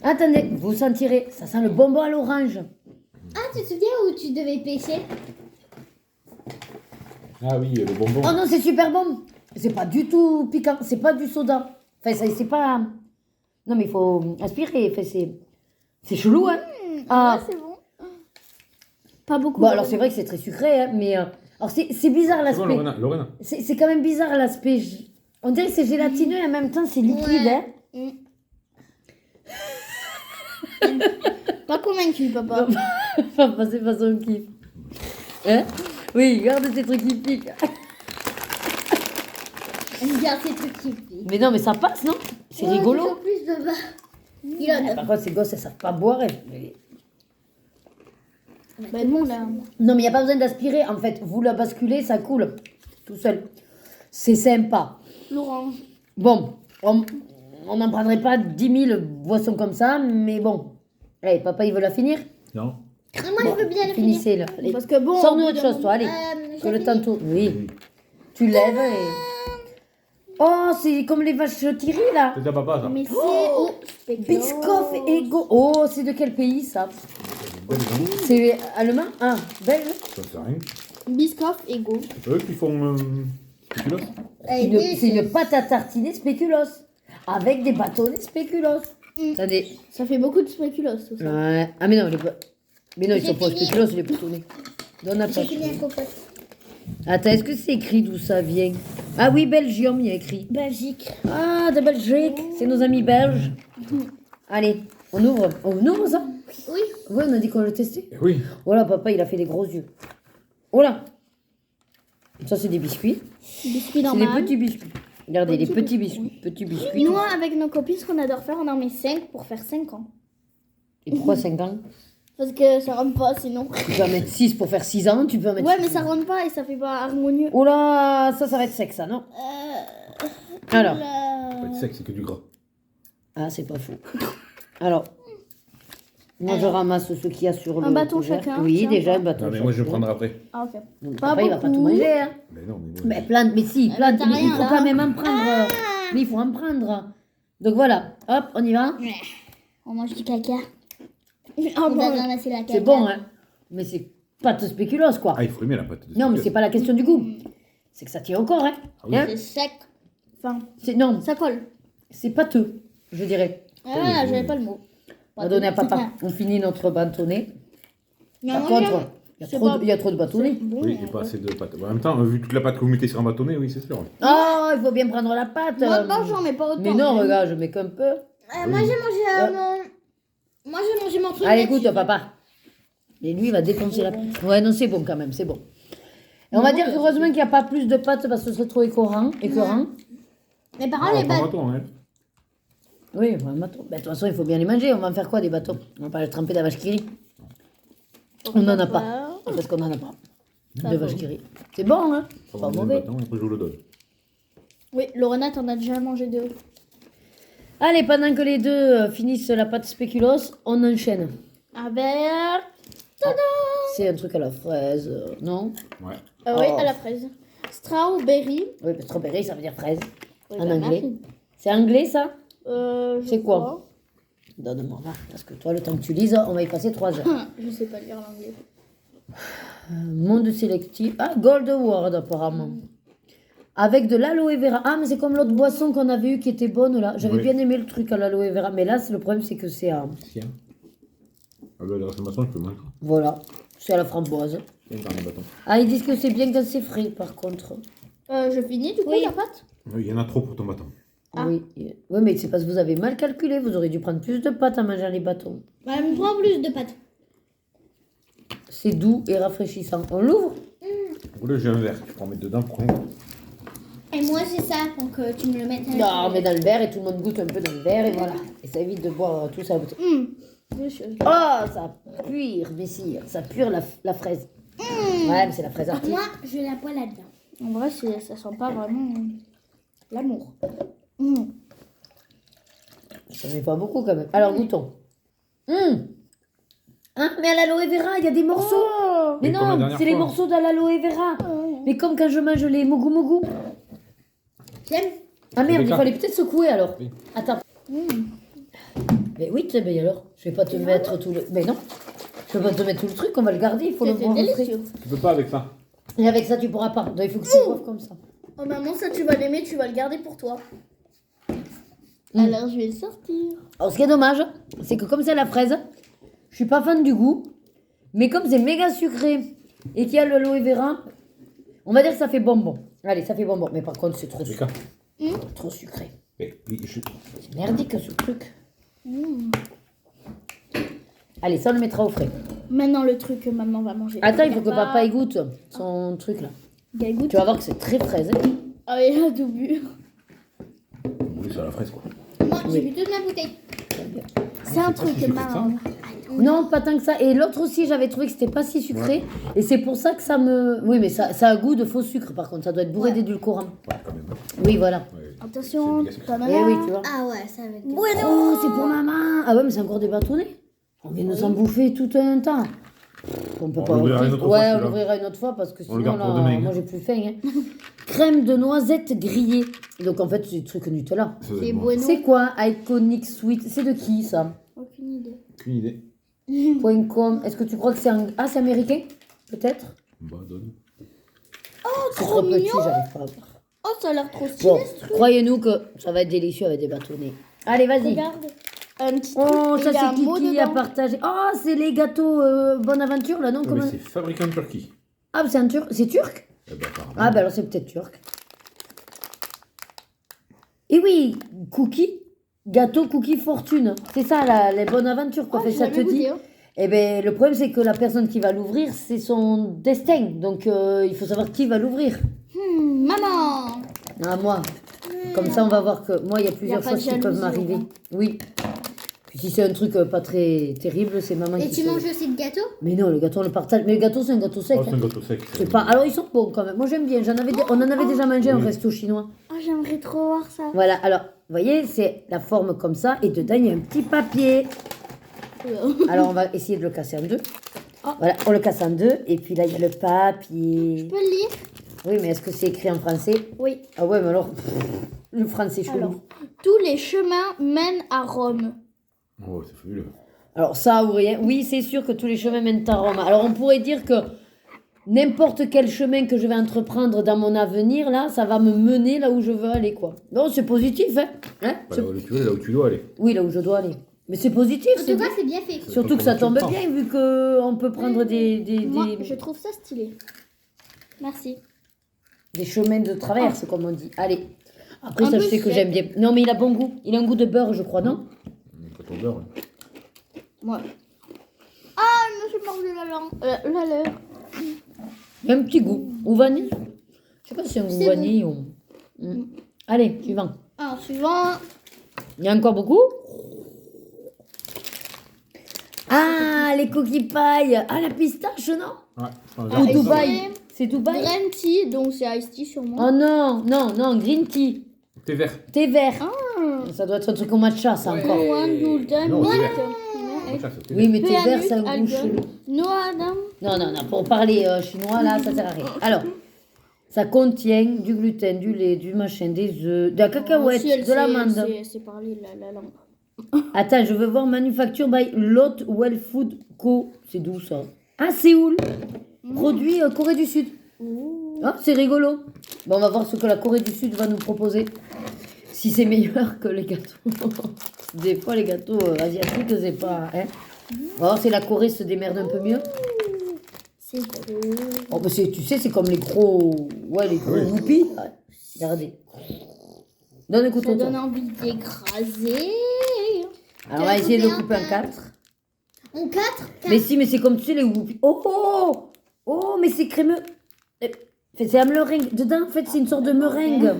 Attendez, vous sentirez, ça sent le bonbon à l'orange. Ah, tu te souviens où tu devais pêcher? Ah oui, le bonbon. Oh non, c'est super bon. C'est pas du tout piquant, c'est pas du soda. Enfin, ça, c'est pas... Non, mais il faut aspirer, enfin, c'est chelou, hein. Ah, C'est bon. Pas beaucoup. bon, alors c'est vrai que c'est très sucré, hein, mais... alors, c'est bizarre C'est bon, l'aspect. Lorena. Lorena. C'est quand même bizarre l'aspect. On dirait que c'est gélatineux et en même temps c'est liquide, Ouais. hein. Pas convaincu, papa. Papa, c'est pas son kiff. Hein? Oui, regarde ces trucs qui piquent. J'aime bien ces trucs qui piquent. Mais non, mais ça passe, non? C'est rigolo. En plus de bas. Il en a. Par contre, ces gosses, elles savent pas boire. Mais... Bah non, là. Non, mais il n'y a pas besoin d'aspirer. En fait, vous la basculez, ça coule tout seul. C'est sympa. L'orange. Bon, on n'en prendrait pas 10 000 boissons comme ça, mais bon. Allez, papa, il veut la finir? Non. Moi, je veux bien le finir. Finissez-la. Allez. Parce que bon. Sors-nous au autre bout d'un chose, toi, allez. j'ai Que le fini. temps tourne. Oui. Tu lèves et... Oh, c'est comme les vaches tirées, là. C'est à papa, ça. Mais c'est Oh, au spéculoos. Biscoff et Go. Oh, c'est de quel pays, ça? C'est allemand? Ah, belge? Ça sert à rien. Biscoff et go. C'est eux qui font spéculoos. Elle est C'est une pâte à tartiner spéculoos. avec des bâtonnets spéculoos. Attendez. Ça fait beaucoup de spéculoos tout ça. Ouais. Ah mais non, mais non, ils J'ai sont pas fini. spéculoos, les bâtonnets. Donne la J'ai patte. fini la cocotte. Attends, est-ce que c'est écrit d'où ça vient? Ah oui, Belgium, il y a écrit. Belgique. Ah, de Belgique, c'est nos amis belges. Allez, on ouvre ça? Oui. Oui, on a dit qu'on le testait. Eh oui. Voilà, papa, il a fait des gros yeux. Voilà. Ça, c'est des biscuits. Biscuits C'est des normal. petits biscuits. Regardez, les petits biscuits. Petits biscuits. Nous, avec nos copines, ce qu'on adore faire, on en met 5 pour faire 5 ans. Et pourquoi 5 ans? Parce que ça rentre pas sinon. Tu peux en mettre 6 pour faire 6 ans, tu peux en mettre Ouais, 6. mais ça rentre pas et ça fait pas harmonieux. Oh là, ça va être sec, ça, non? Alors. Pas de sec, c'est que du gras. Ah, c'est pas fou. Alors. Moi, je ramasse ce qu'il y a sur le. Un bâton couvert. chacun, Oui, tiens, déjà, un quoi. bâton. Non, mais moi, je vais chacun. prendre après. Ah, ok. Donc, Pas papa, il va pas tout beaucoup. manger, hein. Mais non, mais moi. Mais plein, mais si, plein, t'as mais il rien, faut là. quand même en prendre. Mais il faut en prendre. Donc voilà, hop, on y va. On mange du caca. Ah On bon. va ramasser la caca. C'est bon, hein. Mais c'est pas de spéculoos, quoi. Ah, il faut aimer la pâte. de Non, mais spéculoos. c'est pas la question du goût. C'est que ça tient encore, hein. Ah oui. Hein C'est sec. Enfin, Non, ça colle. c'est pâteux, je dirais. Ah, j'avais pas le mot. On va donner à papa. On finit notre bâtonnet. Non, Par non, contre, non. C'est pas- il y a trop de bâtonnets. Bon, Oui, il n'y a pas assez de pâte. En même temps, vu toute la pâte que vous mettez sur un bâtonnet, oui, c'est sûr. Oh, il faut bien prendre la pâte. Moi, bon, j'en mets pas autant. Mais non, regarde, je mets qu'un peu. Moi, j'ai mangé mon... Moi, j'ai mangé mon truc. Allez, là-dessus. écoute, papa. Et lui, il va défoncer la pâte. Ouais, non, c'est bon quand même, c'est bon. Et on va dire qu'heureusement qu'il n'y a pas plus de pâtes parce que ce serait trop écœurant. Mes parents, Ah, les pas bâtons. bâton, hein. Oui, un bâton. Ben, de toute façon, il faut bien les manger. On va en faire quoi des bâtons? On va pas les tremper de la vache qui rit. On n'en a pas. Parce qu'on n'en a pas. De vache qui rit. C'est bon, hein? On Pas va donner le mauvais. bâton, après je vous le donne. Oui, Lorena, t'en as déjà mangé 2. Allez, pendant que les deux finissent la pâte spéculoos, on enchaîne. Avec. C'est un truc à la fraise, non? Ouais. Oui, Oh. à la fraise. Strawberry. Oui, mais strawberry, ça veut dire fraise. Oui, En bah, anglais. merci. C'est anglais, ça? Je C'est quoi? crois. Donne-moi, va. Parce que toi, le temps que tu lises, on va y passer 3 heures. Je sais pas lire l'anglais. Monde sélectif. Ah, Gold Award, apparemment. Avec de l'aloe vera. Ah, mais c'est comme l'autre boisson qu'on avait eue qui était bonne, là. J'avais Oui. bien aimé le truc à l'aloe vera. Mais là, le problème, c'est que c'est à... Tiens. Ah bah, la consommation, je peux mettre. Voilà. C'est à la framboise. Tiens, dans le bâton. Ah, ils disent que c'est bien quand c'est frais, par contre. Je finis du coup la pâte. Oui, il y en a trop pour ton bâton. Ah. Oui. Oui, mais c'est parce que vous avez mal calculé. Vous auriez dû prendre plus de pâtes à manger les bâtons. Bah, me prends plus de pâtes. C'est doux et rafraîchissant. On l'ouvre? Là, j'ai un verre. Je peux en mettre dedans pour qu'on. Et moi, c'est ça, donc tu me le mets à Non, on met dans le verre et tout le monde goûte un peu dans le verre et voilà. Et ça évite de boire tout ça. Délicieuse. Oh, ça pue, messire. Ça pue la fraise. Ouais, mais c'est la fraise arctique. Moi, je la bois là-dedans. En vrai, ça sent pas vraiment l'amour. Ça met pas beaucoup quand même. Alors, goûtons. Hein, mais à l'aloe vera, il y a des morceaux. Mais Oui, comme la non, dernière c'est les fois. morceaux de l'aloe vera. Mais comme quand je mange les mogu mogu. J'aime. Ah merde, C'est il ça. fallait peut-être secouer alors. Oui. Attends. Mais oui, tu sais, mais alors, je vais pas te mettre tout le... Mais non, je vais pas te mettre tout le truc, on va le garder, il faut le C'était boire frais. délicieux. Tu peux pas avec ça. Et avec ça, tu pourras pas. Donc, il faut que tu boives comme ça. Oh maman, ça tu vas l'aimer, tu vas le garder pour toi. Alors je vais le sortir. Alors, ce qui est dommage, c'est que comme c'est la fraise, je suis pas fan du goût. Mais comme c'est méga sucré et qu'il y a l'aloe vera, on va dire que ça fait bonbon. Allez, ça fait bonbon. Mais par contre, c'est trop C'est sucré. cas. Trop sucré. Mais, C'est merdique ce truc. Allez, ça on le mettra au frais. Maintenant le truc que maman va manger. Attends, il faut que papa y goûte son truc là. Il goûte. Tu vas voir que c'est très fraise. Hein. Ah oui, il a tout bu. Oui, c'est à la fraise, quoi. Moi, j'ai bu toute ma bouteille. C'est un pas truc si sucré que ça. marrant. Non, pas tant que ça. Et l'autre aussi, j'avais trouvé que c'était pas si sucré. Et c'est pour ça que ça me... Oui, mais ça a un goût de faux sucre par contre. Ça doit être bourré d'édulcorants. Ouais, quand même. Oui, voilà. Ouais. Attention, C'est méga sucré. ta Eh maman. oui, tu vois. Ah ouais, ça va être... Oh, c'est pour maman. Ah ouais, mais c'est encore des bâtonnets. On vient nous en bouffer tout un temps. On peut On pas... l'ouvrira une autre fois, Ouais, on celui-là. l'ouvrira une autre fois parce que On le sinon, garde là, pour demain, hein. moi, j'ai plus faim. Hein. Crème de noisettes grillée. Donc, en fait, c'est des trucs Nutella. Ça doit C'est être bon. bueno. C'est quoi Iconic Sweet? C'est de qui, ça Aucune idée. Aucune idée. .com. Est-ce que tu crois que c'est Ah, c'est américain? Peut-être. Bah, donne. C'est trop petit, j'arrive pas à voir. Oh, ça a l'air trop stylé Bon, ce truc. croyez-nous que ça va être délicieux avec des bâtonnets. Allez, vas-y. Regarde. Un petit Oh, truc. ça il y a un c'est mot Kiki a dedans. partagé. Oh, c'est les gâteaux Bonne Aventure là, non Ah, mais comment... c'est fabriqué en Turquie. Ah, c'est un turc. C'est turc? Eh ben, apparemment. Ah, ben alors c'est peut-être turc. Et oui, cookie, gâteau cookie fortune. C'est ça, les bonnes aventures, quoi. Oh, Fait, j'ai ça te jamais dit. goûté, hein. Eh ben, le problème, c'est que la personne qui va l'ouvrir, c'est son destin. Donc, il faut savoir qui va l'ouvrir. Maman. Ah, moi. Comme ça, on va voir que moi, il y a plusieurs pas de choses qui peuvent jalousie, m'arriver. au moins. Oui. Puis si c'est un truc pas très terrible, c'est maman Et qui tu se- manges aussi le gâteau? Mais non, le gâteau, on le partage. Mais le gâteau, c'est un gâteau sec. Oh, c'est hein. un gâteau sec. C'est pas... Alors, ils sont bons quand même. Moi, j'aime bien. On en avait déjà mangé un Oui. resto chinois. Oh, j'aimerais trop voir ça. Voilà, alors, vous voyez, c'est la forme comme ça, et dedans, il y a un petit papier. Alors, on va essayer de le casser en deux. Oh. Voilà, on le casse en deux, et puis là, il y a le papier. Tu peux le lire? Oui, mais est-ce que c'est écrit en français? Oui. Ah ouais, mais alors, le français chelou. Alors, tous les chemins mènent à Rome. Oh, c'est fabuleux. Alors, ça ou rien. Oui, c'est sûr que tous les chemins mènent à Rome. Alors, on pourrait dire que n'importe quel chemin que je vais entreprendre dans mon avenir, là, ça va me mener là où je veux aller, quoi. Non, c'est positif, hein, Bah, C'est- là où tu veux, là où tu dois aller. Oui, là où je dois aller. Mais c'est positif, En c'est tout bien. cas, c'est bien fait. Surtout que ça tombe Tout le temps. bien, vu qu'on peut prendre des Moi, je trouve ça stylé. Merci. des chemins de traverse, comme on dit. Allez. Après, Un ça, peu je sais que sec. j'aime bien. Non, mais il a bon goût. Il a un goût de beurre, je crois, non? Quand on beurre. Moi. Ah, je me suis mordu la langue. La lèvre. Il y a un petit goût. Ou vanille. Je sais pas si c'est un goût C'est vanille ou... Allez, suivant. Alors, suivant. Il y a encore beaucoup? Ah, les cookies paille. Ah, la pistache, non? Ouais. Ou Ah, et Dubaï. C'est Dubaï? Green tea, donc c'est iced tea sûrement. Oh non, non, non, green tea. T'es vert. Thé vert. Ah. Ça doit être un truc au matcha, ça Ouais. encore. One golden Non, milk. Ça, c'est thé Oui, mais thé Peanut, vert, c'est un goût algue. chelou. No Adam. Non, non, non, pour parler chinois, là, ça sert à rien. Alors, ça contient du gluten, du lait, du machin, des œufs, de la cacahuète, Si elle de sait- l'amande. elle sait parler la langue. Attends, je veux voir Manufacture by Lot Well Food Co. C'est d'où ça? Ah, Séoul. Produit Corée du Sud. Ah, c'est rigolo. Bon, on va voir ce que la Corée du Sud va nous proposer. Si c'est meilleur que les gâteaux. Des fois, les gâteaux asiatiques, c'est pas... Hein. Alors, c'est la Corée se démerde un peu mieux. C'est cool. Oh, bah, tu sais, c'est comme les gros... Ouais, les gros whoopies. Ouais, regardez. Donne un couteau. Ça toi. donne envie d'écraser. Alors, on va essayer de le couper en 4. En 4? Mais si, mais c'est comme tu sais, les whoopies. Oh, oh, oh, mais c'est crémeux. C'est un meringue. Dedans, en fait, c'est une sorte de meringue.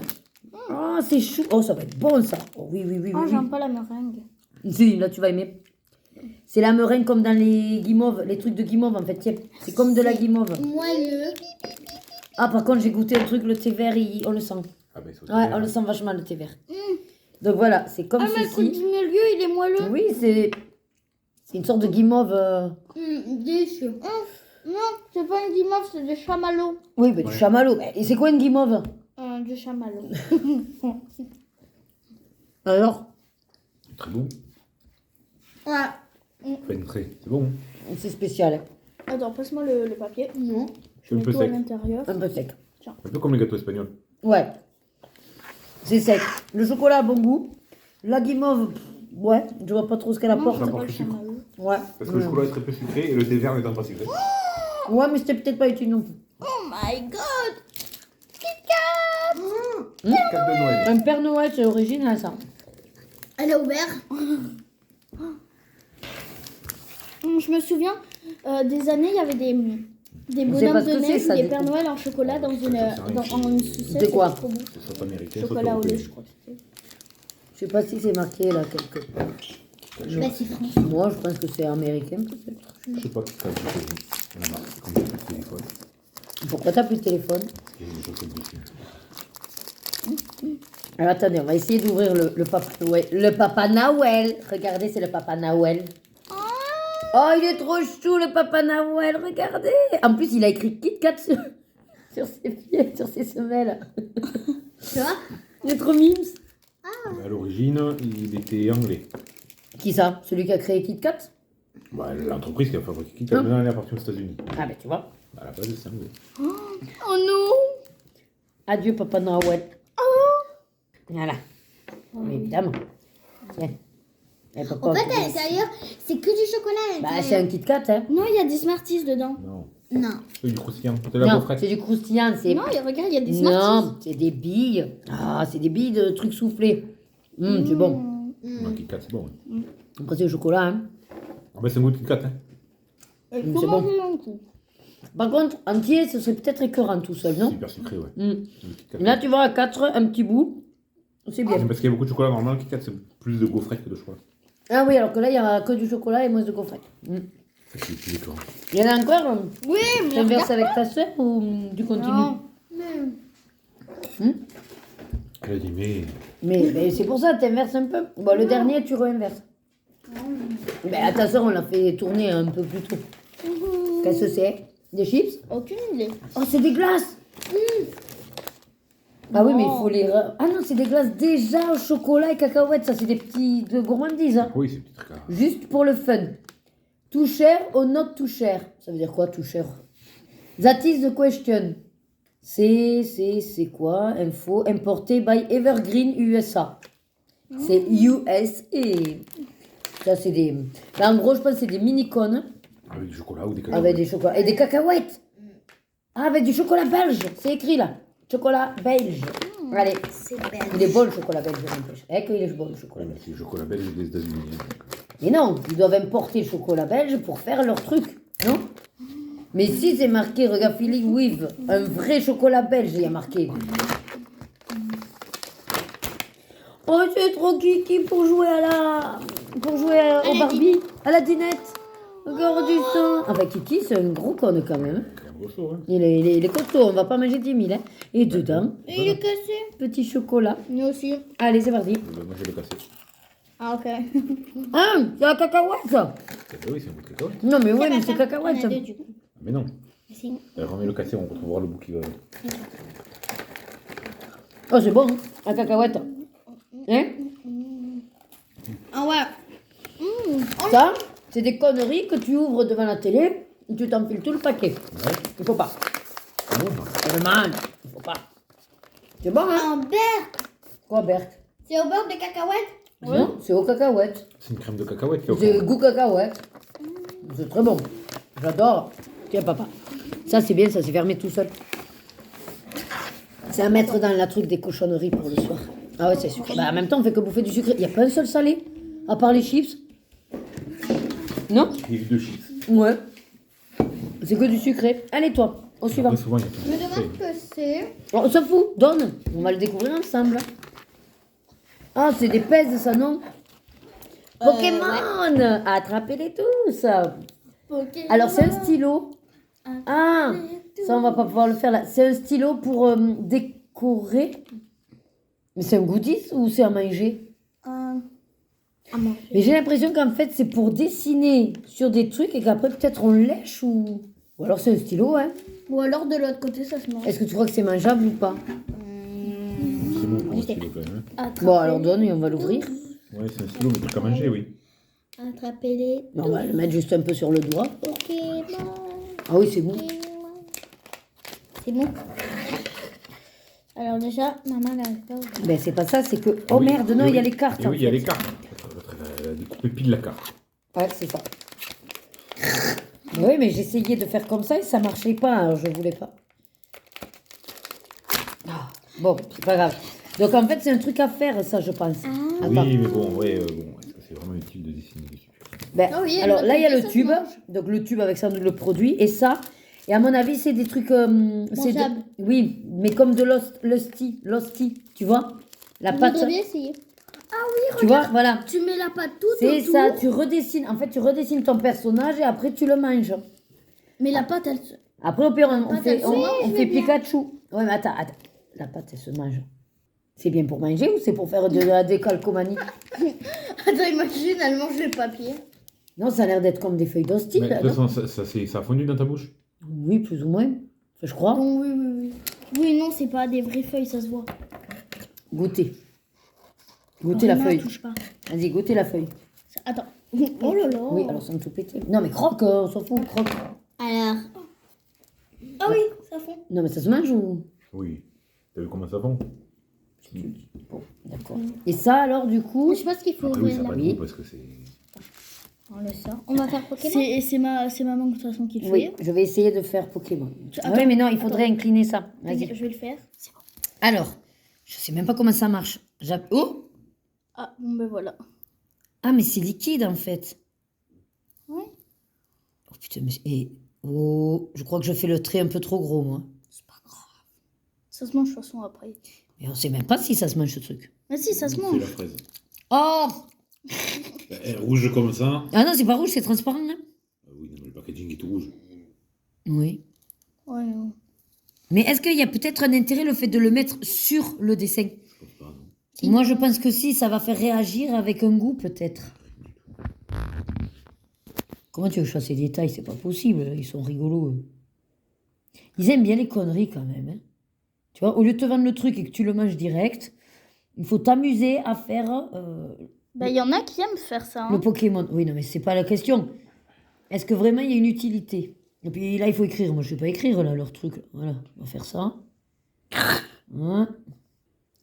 Oh, c'est chou. Oh, ça va être bon, ça. Oh, oui, oui, oui, Oh, oui. j'aime pas la meringue. oui. Si, là, tu vas aimer. C'est la meringue comme dans les guimauves, les trucs de guimauve, en fait. Tiens, c'est comme de la guimauve. Moelleux. Ah, par contre, j'ai goûté un truc, le thé vert, on le sent. Ah, ben, c'est Ouais, on le sent vachement, le thé vert. Donc voilà, c'est comme Ah, mais le coup ceci. du milieu, il est moelleux. Oui, c'est une sorte de guimauve. Délicieux. Non, c'est pas une guimauve, c'est des chamallows. Oui, mais du chamallow. Et c'est quoi une guimauve? Du chamallow. Alors, Très bon. Ouais. Enfin, très. C'est bon. c'est spécial, Attends, passe-moi le papier. Non. Je Un mets peu tout à sec. l'intérieur. un peu sec. Un peu comme les gâteaux espagnols. Ouais, c'est sec. Le chocolat a bon goût. La guimauve, pff, ouais, je vois pas trop ce qu'elle Non, apporte. c'est pas apporte le le sucre. chamallow. Ouais. Parce que le chocolat est très peu sucré et le thé vert n'étant pas sucré. Ouais, mais c'était peut-être pas utile non plus. Oh my god! Carte de Noël. Un Père Noël, c'est original ça. Elle a ouvert. Je me souviens, des années, il y avait des On sait pas bonhommes ce de que c'est, neige ça, ou des du Pères coup. Noël en chocolat dans une sucette. De quoi c'était trop bon. C'est soit américain, soit Chocolat au lait, européen. je crois que c'était. Je sais pas si c'est marqué là quelque part. Bah, c'est français. Moi, je pense que c'est américain peut-être. Je sais pas qui c'est. On a marre. Comme j'ai plus de téléphone. Pourquoi t'as plus de téléphone? J'ai des choses dessus. Alors attendez, on va essayer d'ouvrir le Papa Noël. Le Papa Noël. Regardez, c'est le Papa Noël. Oh, il est trop chou le Papa Noël, regardez. En plus, il a écrit Kit Kat sur ses pieds, sur ses semelles. Tu vois? Il est trop mimes. À l'origine, il était anglais. Qui ça? Celui qui a créé Kit Kat? Bah, l'entreprise qui a fabriqué Kit Kat, Hein maintenant elle appartient aux États-unis. Ah ben tu vois. À la base, c'est anglais. Oh non! Adieu, Papa Noël. Voilà. Évidemment. Tiens. Et papa, En fait, à l'intérieur, c'est que du chocolat à bah, l'intérieur. c'est un Kit Kat, hein. Non, il y a des Smarties dedans. Non. Non. C'est du croustillant. C'est de la Non, gaufrette. c'est du croustillant. C'est... Non, regarde, il y a des Smarties. Non, c'est des billes. Ah, c'est des billes de trucs soufflés. C'est bon. Un Kit Kat, c'est bon. Ouais. Après, c'est au chocolat, hein. Ah bah c'est un goût de Kit Kat. Hein. Et c'est comment bon. c'est un coup Par contre, entier, ce serait peut-être écœurant tout seul, non? Super sucré, ouais. Mm. Le Kit Kat. Là, tu vois, à 4, un petit bout. C'est bien. C'est parce qu'il y a beaucoup de chocolat. Normalement, le Kit Kat, c'est plus de gaufrette que de chocolat. Ah oui, alors que là, il n'y a que du chocolat et moins de gaufrette. C'est plus écœurant. Il y en a encore? Oui, mais Tu inverses avec ta soeur ou tu continues? Non. Elle a dit, mais. Mais c'est pour ça, tu inverses un peu. Bon, le dernier, tu re-inverses. Mais à ta soeur, on l'a fait tourner un peu plus tôt. Qu'est-ce que c'est? Des chips? Aucune idée. Oh, c'est des glaces! Ah oui, mais il faut les... Ah non, c'est des glaces déjà au chocolat et cacahuètes. Ça, c'est des petits de gourmandises. Hein. Oui, c'est petit truc. Hein. Juste pour le fun. Too cher or not too cher? Ça veut dire quoi, too cher? That is the question. C'est quoi? Info. Importé by Evergreen USA. C'est USA. Ça, c'est des... Là, en gros, je pense que c'est des mini-cones Avec du chocolat ou des cacahuètes. avec des chocolats. Et des cacahuètes. Ah, avec du chocolat belge. C'est écrit là. Chocolat belge. Allez. C'est belle. Il est bon le chocolat belge, n'empêche. Eh, qu'il est bon le chocolat belge. C'est le chocolat belge des États-Unis. Mais non, ils doivent importer le chocolat belge pour faire leur truc, non? Mais si c'est marqué, regarde Philippe Wive, un vrai chocolat belge, il y a marqué. Oh, c'est trop kiki pour jouer au Barbie, à la dinette. Encore du sang. Enfin, Kiki, c'est un gros con quand même. C'est un gros saut, hein. Il est costaud, on va pas manger 10 000. Hein. Et dedans, Et il est cassé. petit chocolat. Nous aussi. Allez, c'est parti. Moi, je vais le casser. Ah, ok. Ah, c'est la cacahuète ça. Oui, c'est un bout de cacahuète. Non, mais oui, mais c'est cacahuète. On a deux, du coup. Mais non. Si. Remets le casser, on retrouvera le bout qui va. Oh, c'est bon, la cacahuète. Hein? Ah ouais. Ça, c'est des conneries que tu ouvres devant la télé et tu t'enfiles tout le paquet. Ouais. Il faut pas. Bon, Vraiment, il faut pas. C'est bon, hein? Un beurre. Quoi, Berthe? C'est au beurre de cacahuète. Non, c'est aux cacahuètes. c'est une crème de cacahuète qui est au C'est fond. goût cacahuète. C'est très bon. J'adore. Tiens, papa. Ça, c'est bien, ça s'est fermé tout seul. C'est à mettre dans la truc des cochonneries pour le soir. Ah ouais, c'est sucré. Bah, en même temps, on fait que bouffer du sucré. Il n'y a pas un seul salé, à part les chips. Non? Et de chips. Ouais. C'est que du sucré. Allez, toi, au suivant. Après, souvent, il y a tout Je me le demande sucré. que c'est. On s'en fout, donne. On va le découvrir ensemble. Ah, c'est des pèses, ça, non? Pokémon. Attrapez-les tous. Pokémon. Alors, c'est un stylo. Ah, ça, on va pas pouvoir le faire là. C'est un stylo pour décorer. Mais c'est un goodies ou c'est à manger? À manger. Mais j'ai l'impression qu'en fait, c'est pour dessiner sur des trucs et qu'après, peut-être on lèche ou... Ou alors c'est un stylo, hein? Ou alors de l'autre côté, ça se mange. Est-ce que tu crois que c'est mangeable ou pas? C'est bon pour un stylo quand même. Hein. Bon, alors donne et on va l'ouvrir. Ouais, c'est un stylo, mais truc à manger, oui. Attrapez-les. On va le mettre juste un peu sur le doigt. Pokémon. Ah oui, c'est bon. C'est bon. Alors déjà, maman n'arrive pas à ouvrir. Ben, c'est pas ça, c'est que... Oh Oui. merde, non, Oui, il y a oui. les cartes. Et en oui, il y a fait. les cartes. Elle a découpé pile la carte. Ouais, c'est ça. Oui, mais j'essayais de faire comme ça et ça marchait pas, alors je voulais pas. Ah, bon, c'est pas grave. Donc en fait, c'est un truc à faire, ça, je pense. Attends. Oui, mais bon, ouais, bon, est-ce que c'est vraiment utile de dessiner dessus? Ben, Ah oui, alors le là, il y a papier, le ça se tube. mange. Donc le tube avec ça, le produit. Et ça, et à mon avis, c'est des trucs... c'est Mangeables. Oui, mais comme de l'hostie, tu vois? La Vous pâte, devriez essayer. tu vois, voilà. Tu mets la pâte toute C'est autour. ça, tu redessines. En fait, tu redessines ton personnage et après, tu le manges. Mais la pâte, elle se... Après, au pire, on pâte, fait, elle se on, mange, on je fait veux bien. Pikachu. Ouais, mais attends. La pâte, elle se mange. C'est bien pour manger ou c'est pour faire de la décalcomanie? Attends, imagine, elle mange le papier. Non, ça a l'air d'être comme des feuilles d'hostie. Mais de là, toute non? façon, ça a fondu dans ta bouche? Oui, plus ou moins. Enfin, je crois. Bon, oui. Oui, non, c'est pas des vraies feuilles, ça se voit. Goûtez. Goûtez la Vraiment, feuille. touche pas. Vas-y, goûtez la feuille. Attends. Oh là là. Oui, alors sans tout péter. Non, mais croque, on s'en fout, croque. Alors. Ah oui, ça fond. Non, mais ça se mange ou... Oui. T'as vu comment ça fond? Bon, d'accord. Et ça, alors, du coup... Je sais pas ce qu'il faut Après, oui, ça ouvrir n'a pas là. de Oui. goût parce que c'est. On le sort. On va faire Pokémon. C'est maman de toute façon qui le Oui, fait. je vais essayer de faire Pokémon. Ah Attends, oui, mais non, il faudrait incliner ça. Je Vas-y. vais le faire. Alors, je sais même pas comment ça marche. Oh! Ah, bon ben voilà. Ah, mais c'est liquide, en fait. Ouais. Oh, putain, mais... Oh, je crois que je fais le trait un peu trop gros, moi. C'est pas grave. Ça se mange de toute façon après. Mais on sait même pas si ça se mange, ce truc. Mais si, ça se C'est mange. la fraise. Oh! Rouge comme ça. Ah non, c'est pas rouge, c'est transparent, hein. Oui, non, mais le packaging est tout rouge. Oui. Ouais, ouais. Mais est-ce qu'il y a peut-être un intérêt le fait de le mettre sur le dessin? Je pense pas, non. Moi, je pense que si, ça va faire réagir avec un goût, peut-être. Comment tu veux que je fasse ces détails? C'est pas possible, ils sont rigolos. Eux. Ils aiment bien les conneries, quand même. Hein. Tu vois, au lieu de te vendre le truc et que tu le manges direct, il faut t'amuser à faire Bah, il y en a qui aiment faire ça. le Hein. Pokémon. Oui, non, mais c'est pas la question. Est-ce que vraiment il y a une utilité? Et puis là, il faut écrire. Moi, je sais pas écrire, là, leur truc. Là. Voilà, on va faire ça. Hein.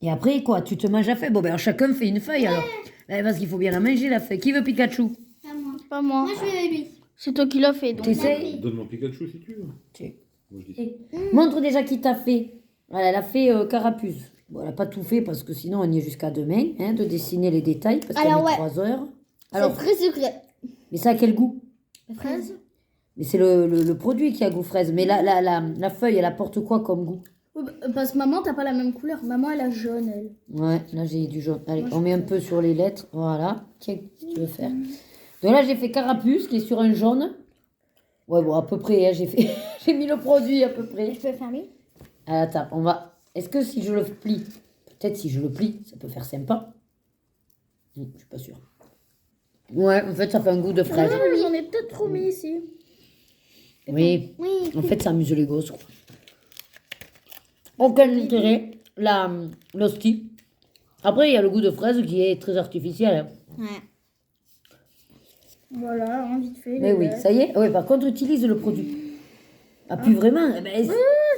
Et après, quoi? Tu te manges la feuille? Bon, ben alors, chacun fait une feuille, alors. Parce qu'il faut bien la manger, la feuille. Qui veut Pikachu? Pas moi. Pas moi. Moi, je vais lui. C'est toi qui l'as fait. Donc. T'essayes? Donne mon Pikachu si tu veux. Tu- Moi, je dis. Montre déjà qui t'a fait. Voilà, elle a fait Carapuce. Bon, elle n'a pas tout fait parce que sinon on y est jusqu'à demain, hein, de dessiner les détails parce qu'elle Alors, met ouais. 3 heures. C'est Alors, très sucré. mais ça a quel goût? Fraise. Mais c'est le produit qui a goût fraise. Mais la feuille, elle apporte quoi comme goût? Parce que maman, t'as pas la même couleur. Maman, elle a jaune, elle. Ouais, là j'ai du jaune. Allez, on met un peu sur les lettres. Voilà. Tiens, si tu veux faire. Donc là, j'ai fait Carapuce qui est sur un jaune. Ouais, bon, à peu près, hein, j'ai fait... j'ai mis le produit à peu près. Je peux fermer? Ah, attends, on va... Est-ce que si je le plie, peut-être si je le plie, ça peut faire sympa. Je suis pas sûre. Ouais, en fait, ça fait un goût de fraise. J'en ai peut-être trop mis ici. Oui, Oui. en fait, ça amuse les gosses, quoi. Aucun intérêt, l'hostie. Après, il y a le goût de fraise qui est très artificiel. Hein. Ouais. Voilà, hein, vite fait. Mais oui, ça y est. Oui, par contre, utilise le produit. Appuie vraiment. Eh ben,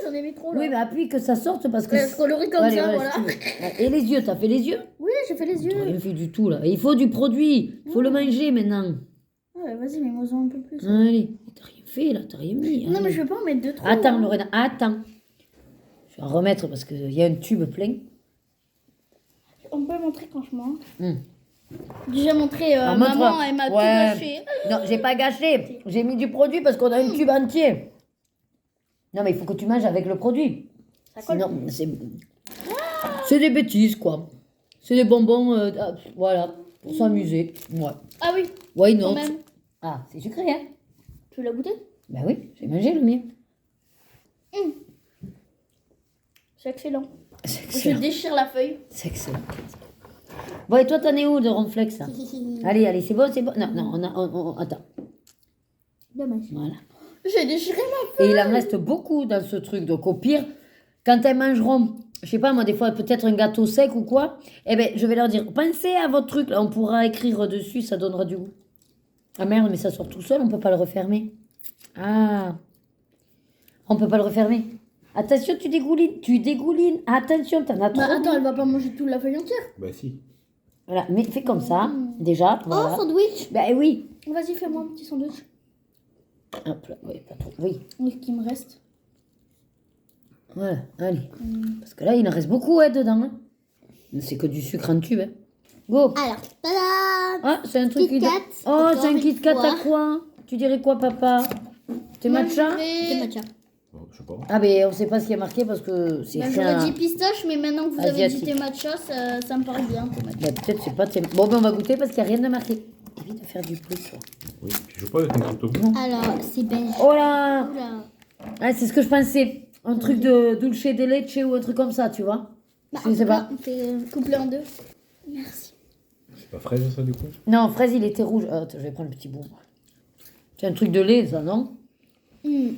J'en ai mis trop là. oui, mais appuie que ça sorte parce que... Je colorie comme Allez, ça, voilà, voilà. si tu veux. Et les yeux, t'as fait les yeux? Oui, j'ai fait les T'as yeux. rien fait du tout, là. Il faut du produit. Il faut le manger, maintenant. Ouais, vas-y, mets-moi un peu plus. Allez. T'as rien fait, là. T'as rien mis. Non, mais Allez. je vais pas en mettre deux trop. Attends, hein. Lorena, attends. Je vais en remettre parce qu'il y a un tube plein. On peut montrer quand je mange. Hum. Déjà montré, Ah, maman, montre. elle m'a tout Ouais. gâché. Non, j'ai pas gâché. J'ai mis du produit parce qu'on a un tube entier. Non, mais il faut que tu manges avec le produit. Ça colle. Sinon, c'est des bêtises, quoi. C'est des bonbons, voilà, pour s'amuser. Ouais. Ah oui, Why quand not? même. Ah, c'est sucré, hein? Tu l'as goûté? Ben oui, j'ai mangé le mien. C'est excellent. C'est Je excellent. déchire la feuille. C'est excellent. Bon, et toi, t'en es où de Ronflex là? Allez, allez, c'est bon, c'est bon. Non, non, attends. Dommage. Voilà. J'ai déchiré ma Et il en reste beaucoup dans ce truc. Donc, au pire, quand elles mangeront, je sais pas, moi, des fois, peut-être un gâteau sec ou quoi, eh ben, je vais leur dire, pensez à votre truc, là, on pourra écrire dessus, ça donnera du goût. Ah merde, mais ça sort tout seul, on peut pas le refermer. Ah. On peut pas le refermer. Attention, tu dégoulines. Attention, t'en as trop. Bah attends, elle va pas manger toute la feuille entière. Bah si. Voilà, mais fais comme ça, déjà. Voilà. Oh, sandwich. Ben oui. Vas-y, fais-moi un petit sandwich. Hop là, oui, pas trop. Oui. Oui, ce qui me reste. Voilà, allez. Parce que là, il en reste beaucoup dedans. Hein. C'est que du sucre en tube. Hein. Go. Alors, tada. Ah, c'est un truc Kit qui... Kat. Oh, Encore c'est un une Kit Kat fois. à quoi? Tu dirais quoi, papa? T'es matcha? C'est matcha. Bon, je sais pas. Ah, ben on sait pas ce qui est marqué parce que c'est Bah, écrit j'aurais en- dit pistache, mais maintenant que vous avez dit Asiatique. thé matcha, ça me paraît bien. thé matcha. Ben, peut-être c'est pas... Bon, ben on va goûter parce qu'il n'y a rien de marqué. Évite de faire du plus. toi. Oui, tu joues pas avec un couteau. Alors, c'est beige. Oh là! Oula. Ah, c'est ce que je pensais. Un truc de dulce de leche ou un truc comme ça, tu vois? Bah, Je sais pas. On fait coupler en deux. Merci. C'est pas fraise ça du coup? Non, fraise, il était rouge. Attends, je vais prendre le petit bout. C'est un truc de lait, ça, non? Une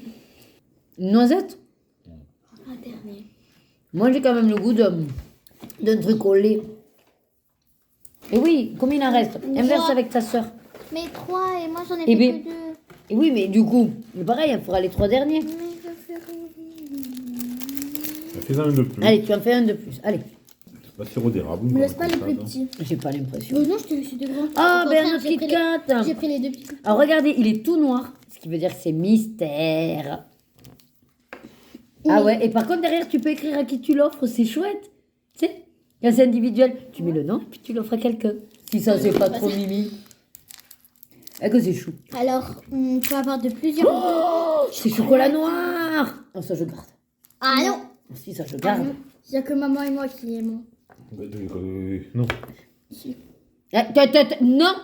noisette? Un dernier. Moi, j'ai quand même le goût d'un truc au lait. Et oui, combien il en reste? Inverse avec ta soeur. Mais 3 et moi j'en ai Eh fait ben- que 2. Et oui, mais du coup, c'est pareil, il faudra les 3 derniers. Mais je ferai... Bah, fais fais-en un de plus. Allez, tu en fais un de plus. Allez, C'est pas sirop d'érable. Me une laisse pas les conne plus comme ça, petits. j'ai pas l'impression. Non, je t'ai laissé des grands. Ah, Au ben contraire, notre Kit Kat. J'ai pris les deux petits. Alors regardez, il est tout noir, ce qui veut dire que c'est mystère. Ah ouais, et par contre derrière tu peux écrire à qui tu l'offres, c'est chouette. Tu sais, quand c'est individuel, tu mets le nom et puis tu l'offres à quelqu'un. Si ça c'est pas trop mimi. Et que c'est chou. Alors, on peut avoir de plusieurs. Oh, c'est chocolat noir. Oh ça je garde. Ah non. Si ça je garde. Il y a que maman et moi qui aimons. Non. Non,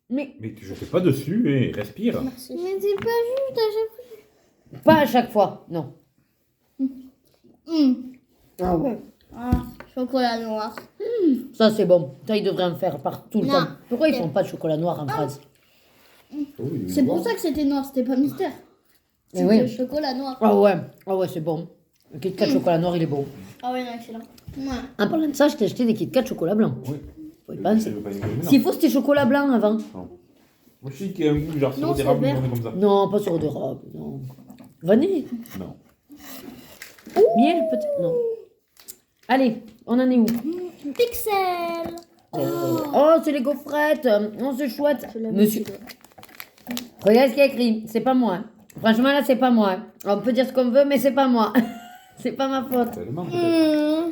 mais Mais je fais pas dessus et respire. Merci. Mais c'est pas juste à chaque pas à chaque fois, non. fois. Ah ouais. Ah, chocolat noir. Ça c'est bon. Ça ils devraient en faire par tout le Non. temps. Pourquoi ils font pas de chocolat noir en France? Oh, il est C'est pour noir. ça que c'était noir, c'était pas mystère. Eh C'était oui. le chocolat noir. Ah ouais c'est bon. Le Kit Kat chocolat noir il est bon. Ah ouais, non, excellent. Ouais. En parlant de ça, je t'ai acheté des Kit Kat chocolat blanc. Oui. Faut y penser. C'est pas une bonne S'il faut, c'était chocolat blanc avant. Non. Moi, je sais qu'il y a un goût genre Non, sirop c'est d'érable, vert. on est comme ça. Non, pas sur d'Europe, non. Vanille. Non. Miel, peut-être. Non. Allez, on en est où? Pixel. Oh, c'est les gaufrettes. Oh, c'est chouette. Je l'avais Monsieur, dit, là. regarde ce qu'il y a écrit. C'est pas moi. Franchement, là, c'est pas moi. On peut dire ce qu'on veut, mais c'est pas moi. C'est pas ma faute. Tellement peut-être.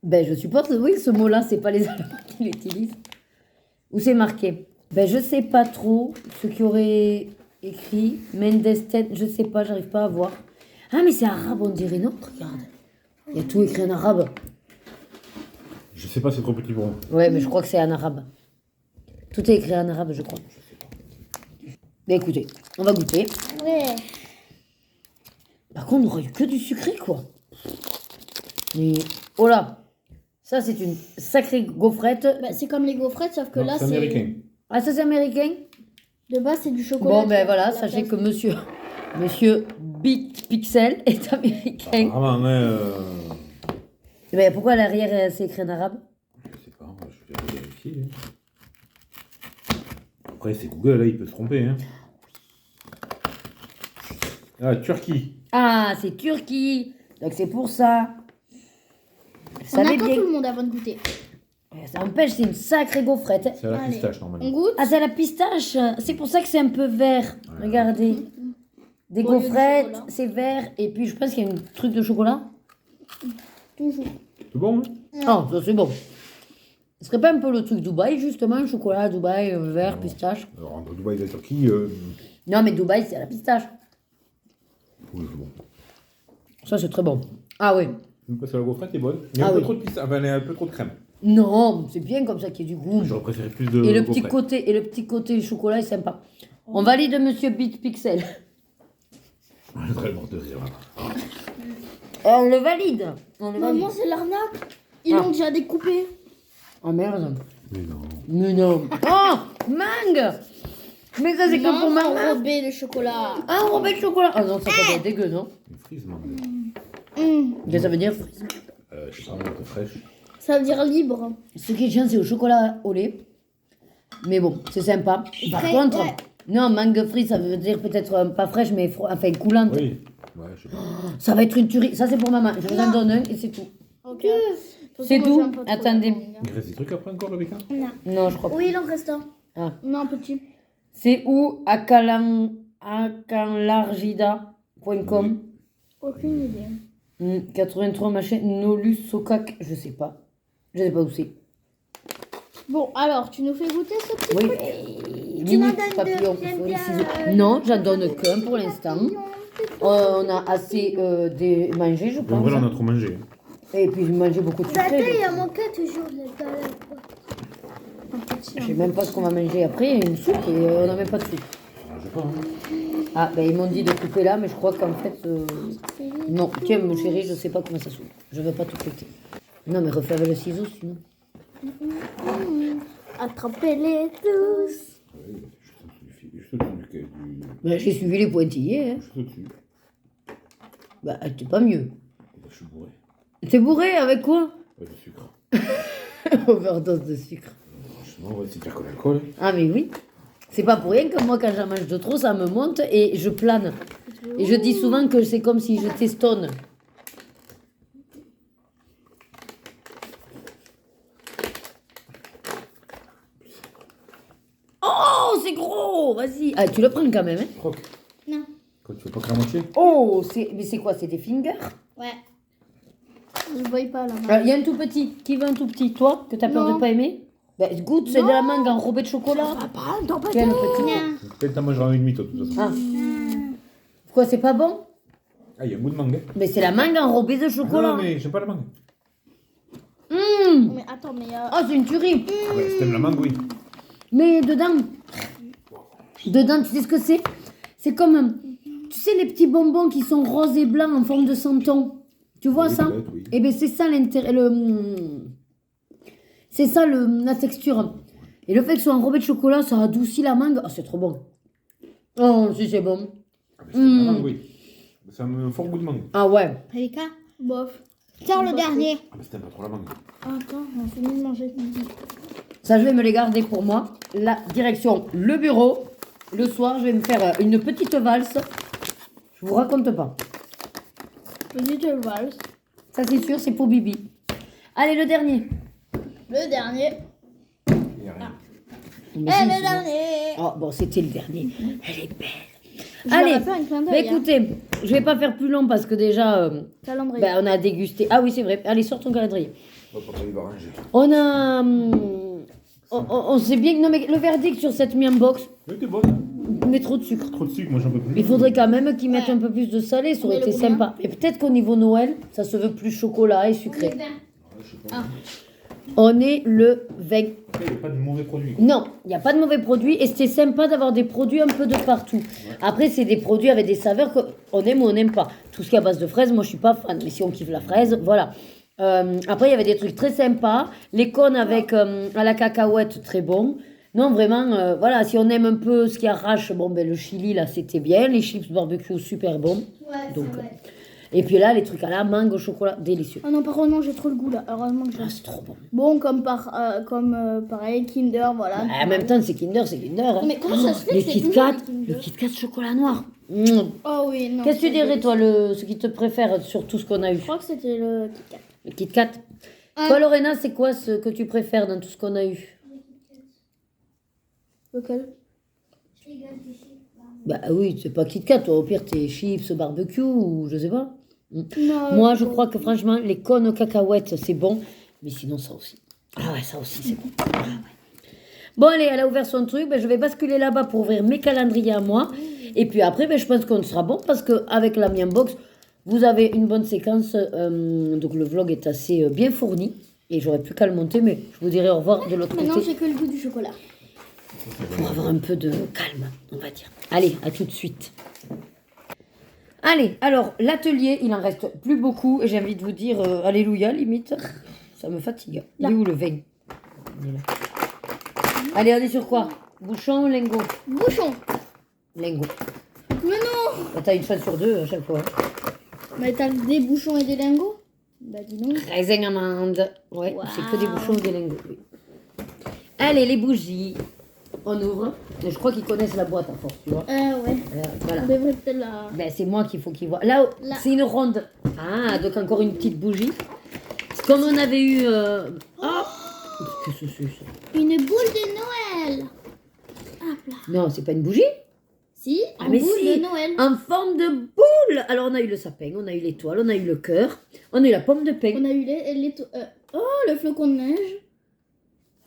Ben, je supporte, oui, ce mot-là, c'est pas les Allemands qui l'utilisent. Où c'est marqué? Ben, je sais pas trop ce qui aurait écrit. Mendestet, je sais pas, j'arrive pas à voir. Ah, mais c'est arabe, on dirait, non? Regarde. Il y a tout écrit en arabe. Je sais pas, c'est trop petit pour moi. Ouais, mais je crois que c'est en arabe. Tout est écrit en arabe, je crois. Ben, écoutez, on va goûter. Ouais. Par contre, on aurait eu que du sucré, quoi. Mais, oh là, ça, c'est une sacrée gaufrette. Bah, c'est comme les gaufrettes, sauf que Non, là, c'est américain. Ah, ça, c'est américain? De base, c'est du chocolat. Bon, ben voilà, À la sachez place. que monsieur Big Pixel est américain. Vraiment, Ben, pourquoi à l'arrière, c'est écrit en arabe? je sais pas, je vais vérifier. Après, c'est Google, là, il peut se tromper. Hein. Ah, Turquie. Ah, c'est Turquie. Donc, c'est pour ça. Je On savais attend bien. tout le monde avant de goûter. Ça empêche, c'est une sacrée gaufrette. C'est à la Allez. pistache, On normalement. goûte. Ah, c'est la pistache. C'est pour ça que c'est un peu vert. Regardez. Des Au lieu du gaufrettes, chocolat. c'est vert. Et puis, je pense qu'il y a un truc de chocolat. Toujours. C'est bon, hein? Oh, ça c'est bon. Ce serait pas un peu le truc Dubaï, justement, chocolat, Dubaï, vert, pistache? Alors, entre Dubaï et la Turquie, Non, mais Dubaï, c'est à la pistache. oui, c'est bon. Ça, c'est très bon. Ah oui. Parce que la gaufrette est bonne. Il y a Ah un peu oui. trop de pistache, enfin, il y a un peu trop de crème. Non, c'est bien comme ça qu'il y ait du goût. J'aurais préféré plus de Et le petit gaufrette. côté, chocolat est sympa. On valide Monsieur Big Pixel. Je serais mort de rire, là. On le valide. On le valide. Maman, c'est l'arnaque. Ils Ah. l'ont déjà découpé. Oh merde. Mais non. Mais non. Oh, mangue. Mais ça, c'est que pour maman. enrobé de chocolat. Ah, on remet le chocolat. Ah non, ça peut être dégueu, non? Une frise, non. Qu'est-ce que ça veut dire? Je sais pas, un peu fraîche. Ça veut dire libre. Ce qui est chiant, c'est au chocolat au lait. Mais bon, c'est sympa. Par Frais, contre, ouais. non, mangue frite, ça veut dire peut-être pas fraîche, mais enfin coulante. Oui. Ouais, je sais pas. Ça va être une tuerie. Ça, c'est pour maman. Je vous en donne un et c'est tout. Ok. C'est tout. Attendez. Il reste des trucs après encore, Rebecca? Non, je crois pas. Oui, il en reste un. Ah. Non, petit. C'est où akanlargida.com Aucune idée. 83 machin. Nolus Sokak. Je sais pas. Je sais pas où c'est. Bon, alors, tu nous fais goûter ce petit Oui. truc Limite m'en donnes papillon. deux, j'aime faut les bien ciseaux. les Non, j'en donne qu'un pour l'instant. On a assez mangé, je En pense. vrai, là, on a trop mangé. Et puis manger beaucoup de Bah, attends, sucré. il y a mon cas toujours là-dedans. Je sais même pas ce qu'on va manger après. Une soupe et on n'a même pas de soupe. Je sais pas. Hein. Ah, ben ils m'ont dit de couper là, mais je crois qu'en fait. Non, tiens, mon chéri, je sais pas comment ça s'ouvre. Je veux pas tout péter. Non, mais refais avec le ciseau sinon. Attrapez-les tous. Oui, juste au-dessus du. Ben, j'ai suivi les pointillés, hein. Juste au-dessus. Bah, t'es pas mieux. Je suis bourré. T'es bourré avec quoi? Ouais, de sucre. Overdose de sucre. Franchement, ouais, c'est pire que l'alcool. Ah, mais oui. C'est pas pour rien que moi, quand j'en mange de trop, ça me monte et je plane. Et je dis souvent que c'est comme si je t'estonne. vas-y. Ah, tu le prends quand même, hein. Croque. Non. Quoi, tu veux pas que la moitié? Oh, mais c'est quoi? C'est des fingers? Ouais. Je voyais pas là. Il y a un tout petit. Qui veut un tout petit? Toi, que t'as peur Non. de pas aimer? Ben, goûte, c'est de la mangue enrobée de chocolat. Quel petit. Non. Peut-être t'en mangeras une mythe, de toute façon. Ah. Quoi, c'est pas bon? Ah, il y a un goût de mangue. Hein. Mais c'est la mangue enrobée de Ah, chocolat. non, mais j'aime pas la mangue. Mais attends, mais Oh, c'est une tuerie. Ah, ouais, si t'aimes la mangue, oui. Mais dedans, tu sais ce que c'est? C'est comme, tu sais, les petits bonbons qui sont roses et blancs en forme de santon. Tu vois Oui, ça? peut-être, oui. Eh bien, c'est ça l'intérêt, c'est ça la texture. Et le fait que ce soit enrobé de chocolat, ça adoucit la mangue. Oh, c'est trop bon. Oh, si c'est bon. Ah, mais si t'aimes la mangue, oui. C'est un fort goût de mangue. Ah ouais. Rebecca, bof. Sors le dernier. Ah, mais si t'aimes pas trop la mangue. Attends, on a fini de manger. Ça, je vais me les garder pour moi. La direction, le bureau. Le soir, je vais me faire une petite valse. Je vous raconte pas. Petite valse. Ça, c'est sûr, c'est pour Bibi. Allez, le dernier. Le dernier. Il y a rien. Mais Et si, le c'est bon. dernier. Oh, bon, c'était le dernier. Elle est belle. Je Allez, leur ai fait un clin bah, d'œil, hein. écoutez, je vais pas faire plus long parce que déjà, Calendrier. bah, on a dégusté. Ah oui, c'est vrai. Allez, sors ton calendrier. Papa, il va ranger. On a. On sait bien que. Non, mais le verdict sur cette miam box, Oui, t'es bonne. mais trop de sucre. Trop de sucre, moi j'en peux plus. Il faudrait quand même qu'ils mettent Ouais. un peu plus de salé, ça aurait Mais le été combien sympa. Et peut-être qu'au niveau Noël, ça se veut plus chocolat et sucré. Je sais pas. On est le 20. Il n'y a pas de mauvais produits. Non, il n'y a pas de mauvais produits et c'était sympa d'avoir des produits un peu de partout. Après, c'est des produits avec des saveurs qu'on aime ou on n'aime pas. Tout ce qui est à base de fraises, moi je suis pas fan, mais si on kiffe la fraise, voilà. Après, il y avait des trucs très sympas. Les cônes avec à la cacahuète, très bon. Non, vraiment, voilà, si on aime un peu ce qui arrache, bon, ben le chili là c'était bien. Les chips barbecue, super bon. Ouais, Donc, et puis là, les trucs à la mangue au chocolat, délicieux. Oh non, par contre, non, j'ai trop le goût là. Heureusement que j'ai. Ah, c'est trop bon. Bon, comme pareil, Kinder, voilà. Ah, en même temps, c'est Kinder, c'est Kinder. Hein. Mais comment ça se fait Les que c'est Kit toujours Kat, des Kinder le Kit Kat chocolat noir. Oh oui, non. Qu'est-ce que tu c'est dirais, toi, ce qui te préfère sur tout ce qu'on a eu? Je crois que c'était le Kit Kat. Le Kit Kat. Ah. Toi, Lorena, c'est quoi ce que tu préfères dans tout ce qu'on a eu? Lequel? Bah oui, c'est pas Kit Kat, toi, au pire, t'es chips, barbecue ou je sais pas. Non. Moi, je crois que franchement, les cônes aux cacahuètes, c'est bon. Mais sinon, ça aussi. Ah ouais, ça aussi, c'est bon. Ah ouais. Bon, allez, elle a ouvert son truc. Ben, je vais basculer là-bas pour ouvrir mes calendriers à moi. Et puis après, ben, je pense qu'on sera bon parce qu'avec la Miam Box, vous avez une bonne séquence. Donc le vlog est assez bien fourni. Et j'aurais plus qu'à le monter, mais je vous dirai au revoir de l'autre Maintenant, côté j'ai que le goût du chocolat. pour avoir un peu de calme, on va dire. Allez, à tout de suite. Allez, alors, l'atelier, il en reste plus beaucoup. Et j'ai envie de vous dire, alléluia, limite. Ça me fatigue. Il est où le vin? Il est là. Allez, on est sur quoi? Bouchon ou lingot? Bouchon. Lingot. Mais non. Bah, t'as une chance sur deux à chaque fois. Mais t'as des bouchons et des lingots? Bah dis donc. Raisin amande. Ouais, Wow. c'est que des bouchons ou des lingots. Oui. Allez, les bougies. On ouvre. Mais je crois qu'ils connaissent la boîte à force, tu vois. Ouais. Voilà. On devrait peut-être la... Ben, c'est moi qu'il faut qu'ils voient. Là, Là. c'est une ronde. Ah, donc encore une petite bougie. Comme on avait eu... Ah, qu'est-ce que c'est ça? Une boule de Noël. Hop là. Non, c'est pas une bougie. Si, Ah, une mais boule si. de Noël. En forme de boule. Alors, on a eu le sapin, on a eu l'étoile, on a eu le cœur, on a eu la pomme de pain. On a eu oh, le flocon de neige.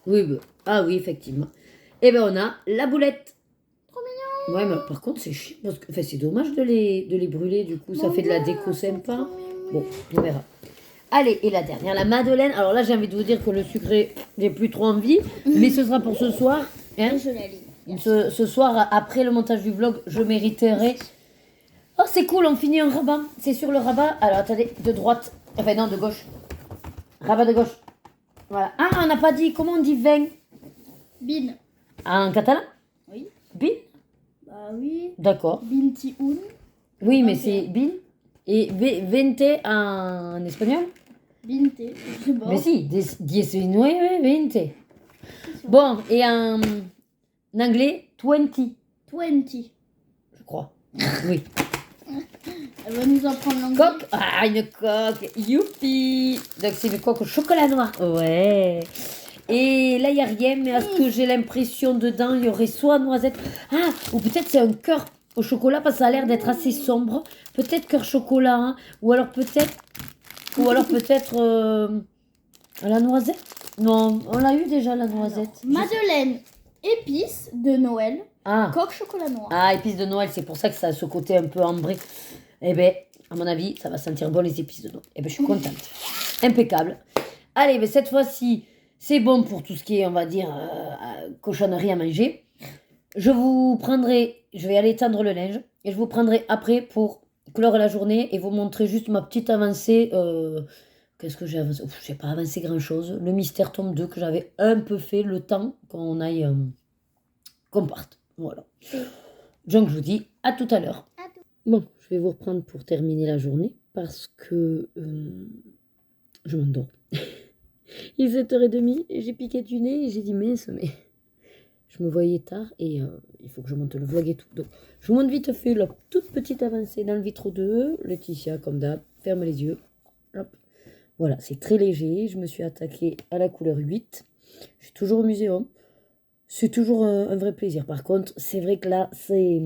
Oui, bah, ah oui, effectivement. Et ben on a la boulette. Trop mignon. Ouais, mais par contre, c'est chiant. Parce que, enfin, c'est dommage de les brûler, du coup. Ça fait de la déco sympa. Bon, on verra. Allez, et la dernière, la madeleine. Alors là, j'ai envie de vous dire que le sucré, j'ai plus trop envie. Mais ce sera pour ce soir. Hein. Je la lis. Ce soir, après le montage du vlog, je mériterai. Oh, c'est cool, on finit un rabat. C'est sur le rabat. Alors, attendez, de droite. Enfin, non, de gauche. Rabat de gauche. Voilà. Ah, on n'a pas dit. Comment on dit vin Bin. en catalan? Oui. Bin? Bah oui. D'accord. Binti un. Oui, mais Ok. c'est bin. Et vente en espagnol? Binte. Je sais pas. Mais si, 19, 20. Bon, et en anglais, 20, 20. je crois. Oui. Elle va nous apprendre l'anglais. Coque. Ah, une coque. Youpi. Donc, c'est une coque au chocolat noir. Ouais. Et là, il n'y a rien, mais à ce que j'ai l'impression dedans, il y aurait soit noisette. Ah, ou peut-être c'est un cœur au chocolat, parce que ça a l'air d'être assez sombre. Peut-être cœur chocolat, hein. Ou alors peut-être à la noisette. Non, on l'a eu déjà, la noisette. Madeleine épices de Noël, Ah. coque chocolat noir. Ah, épices de Noël, c'est pour ça que ça a ce côté un peu ambré. Eh ben, à mon avis, ça va sentir bon les épices de Noël. Eh ben, je suis contente. Impeccable. Allez, ben, cette fois-ci, c'est bon pour tout ce qui est, on va dire, cochonnerie à manger. Je vais aller tendre le linge et je vous prendrai après pour clore la journée et vous montrer juste ma petite avancée. Qu'est-ce que j'ai avancé? J'ai pas avancé grand-chose. Le mystère tome 2 que j'avais un peu fait le temps qu'on aille, qu'on parte. Voilà. Donc, je vous dis à tout à l'heure. Bon, je vais vous reprendre pour terminer la journée parce que je m'endors. Il est 7h30 et j'ai piqué du nez et j'ai dit mince, mais je me voyais tard et il faut que je monte le vlog et tout. Donc, je vous montre vite fait la toute petite avancée dans le vitre 2. Laetitia, comme d'hab, ferme les yeux. Hop. Voilà, c'est très léger. Je me suis attaquée à la couleur 8. Je suis toujours au muséum. C'est toujours un vrai plaisir. Par contre, c'est vrai que là, c'est,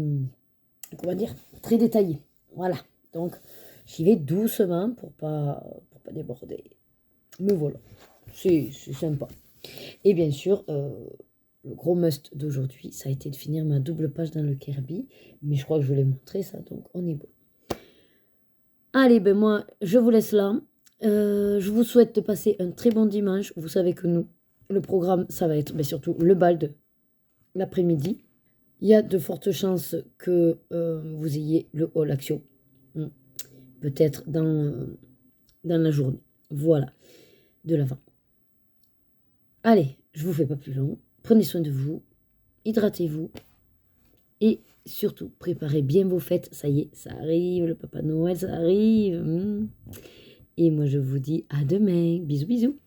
comment dire, très détaillé. Voilà. Donc, j'y vais doucement pour pas déborder. Mais voilà, c'est sympa. Et bien sûr, le gros must d'aujourd'hui, ça a été de finir ma double page dans le Kirby. Mais je crois que je vous l'ai montré, ça. Donc, on est bon. Allez, ben moi, je vous laisse là. Je vous souhaite de passer un très bon dimanche. Vous savez que nous, le programme, ça va être surtout le bal de l'après-midi. Il y a de fortes chances que vous ayez le hall action. Peut-être dans la journée. Voilà, de l'avant. Allez, je vous fais pas plus long. Prenez soin de vous. Hydratez-vous. Et surtout, préparez bien vos fêtes. Ça y est, ça arrive. Le Papa Noël, ça arrive. Et moi, je vous dis à demain. Bisous, bisous.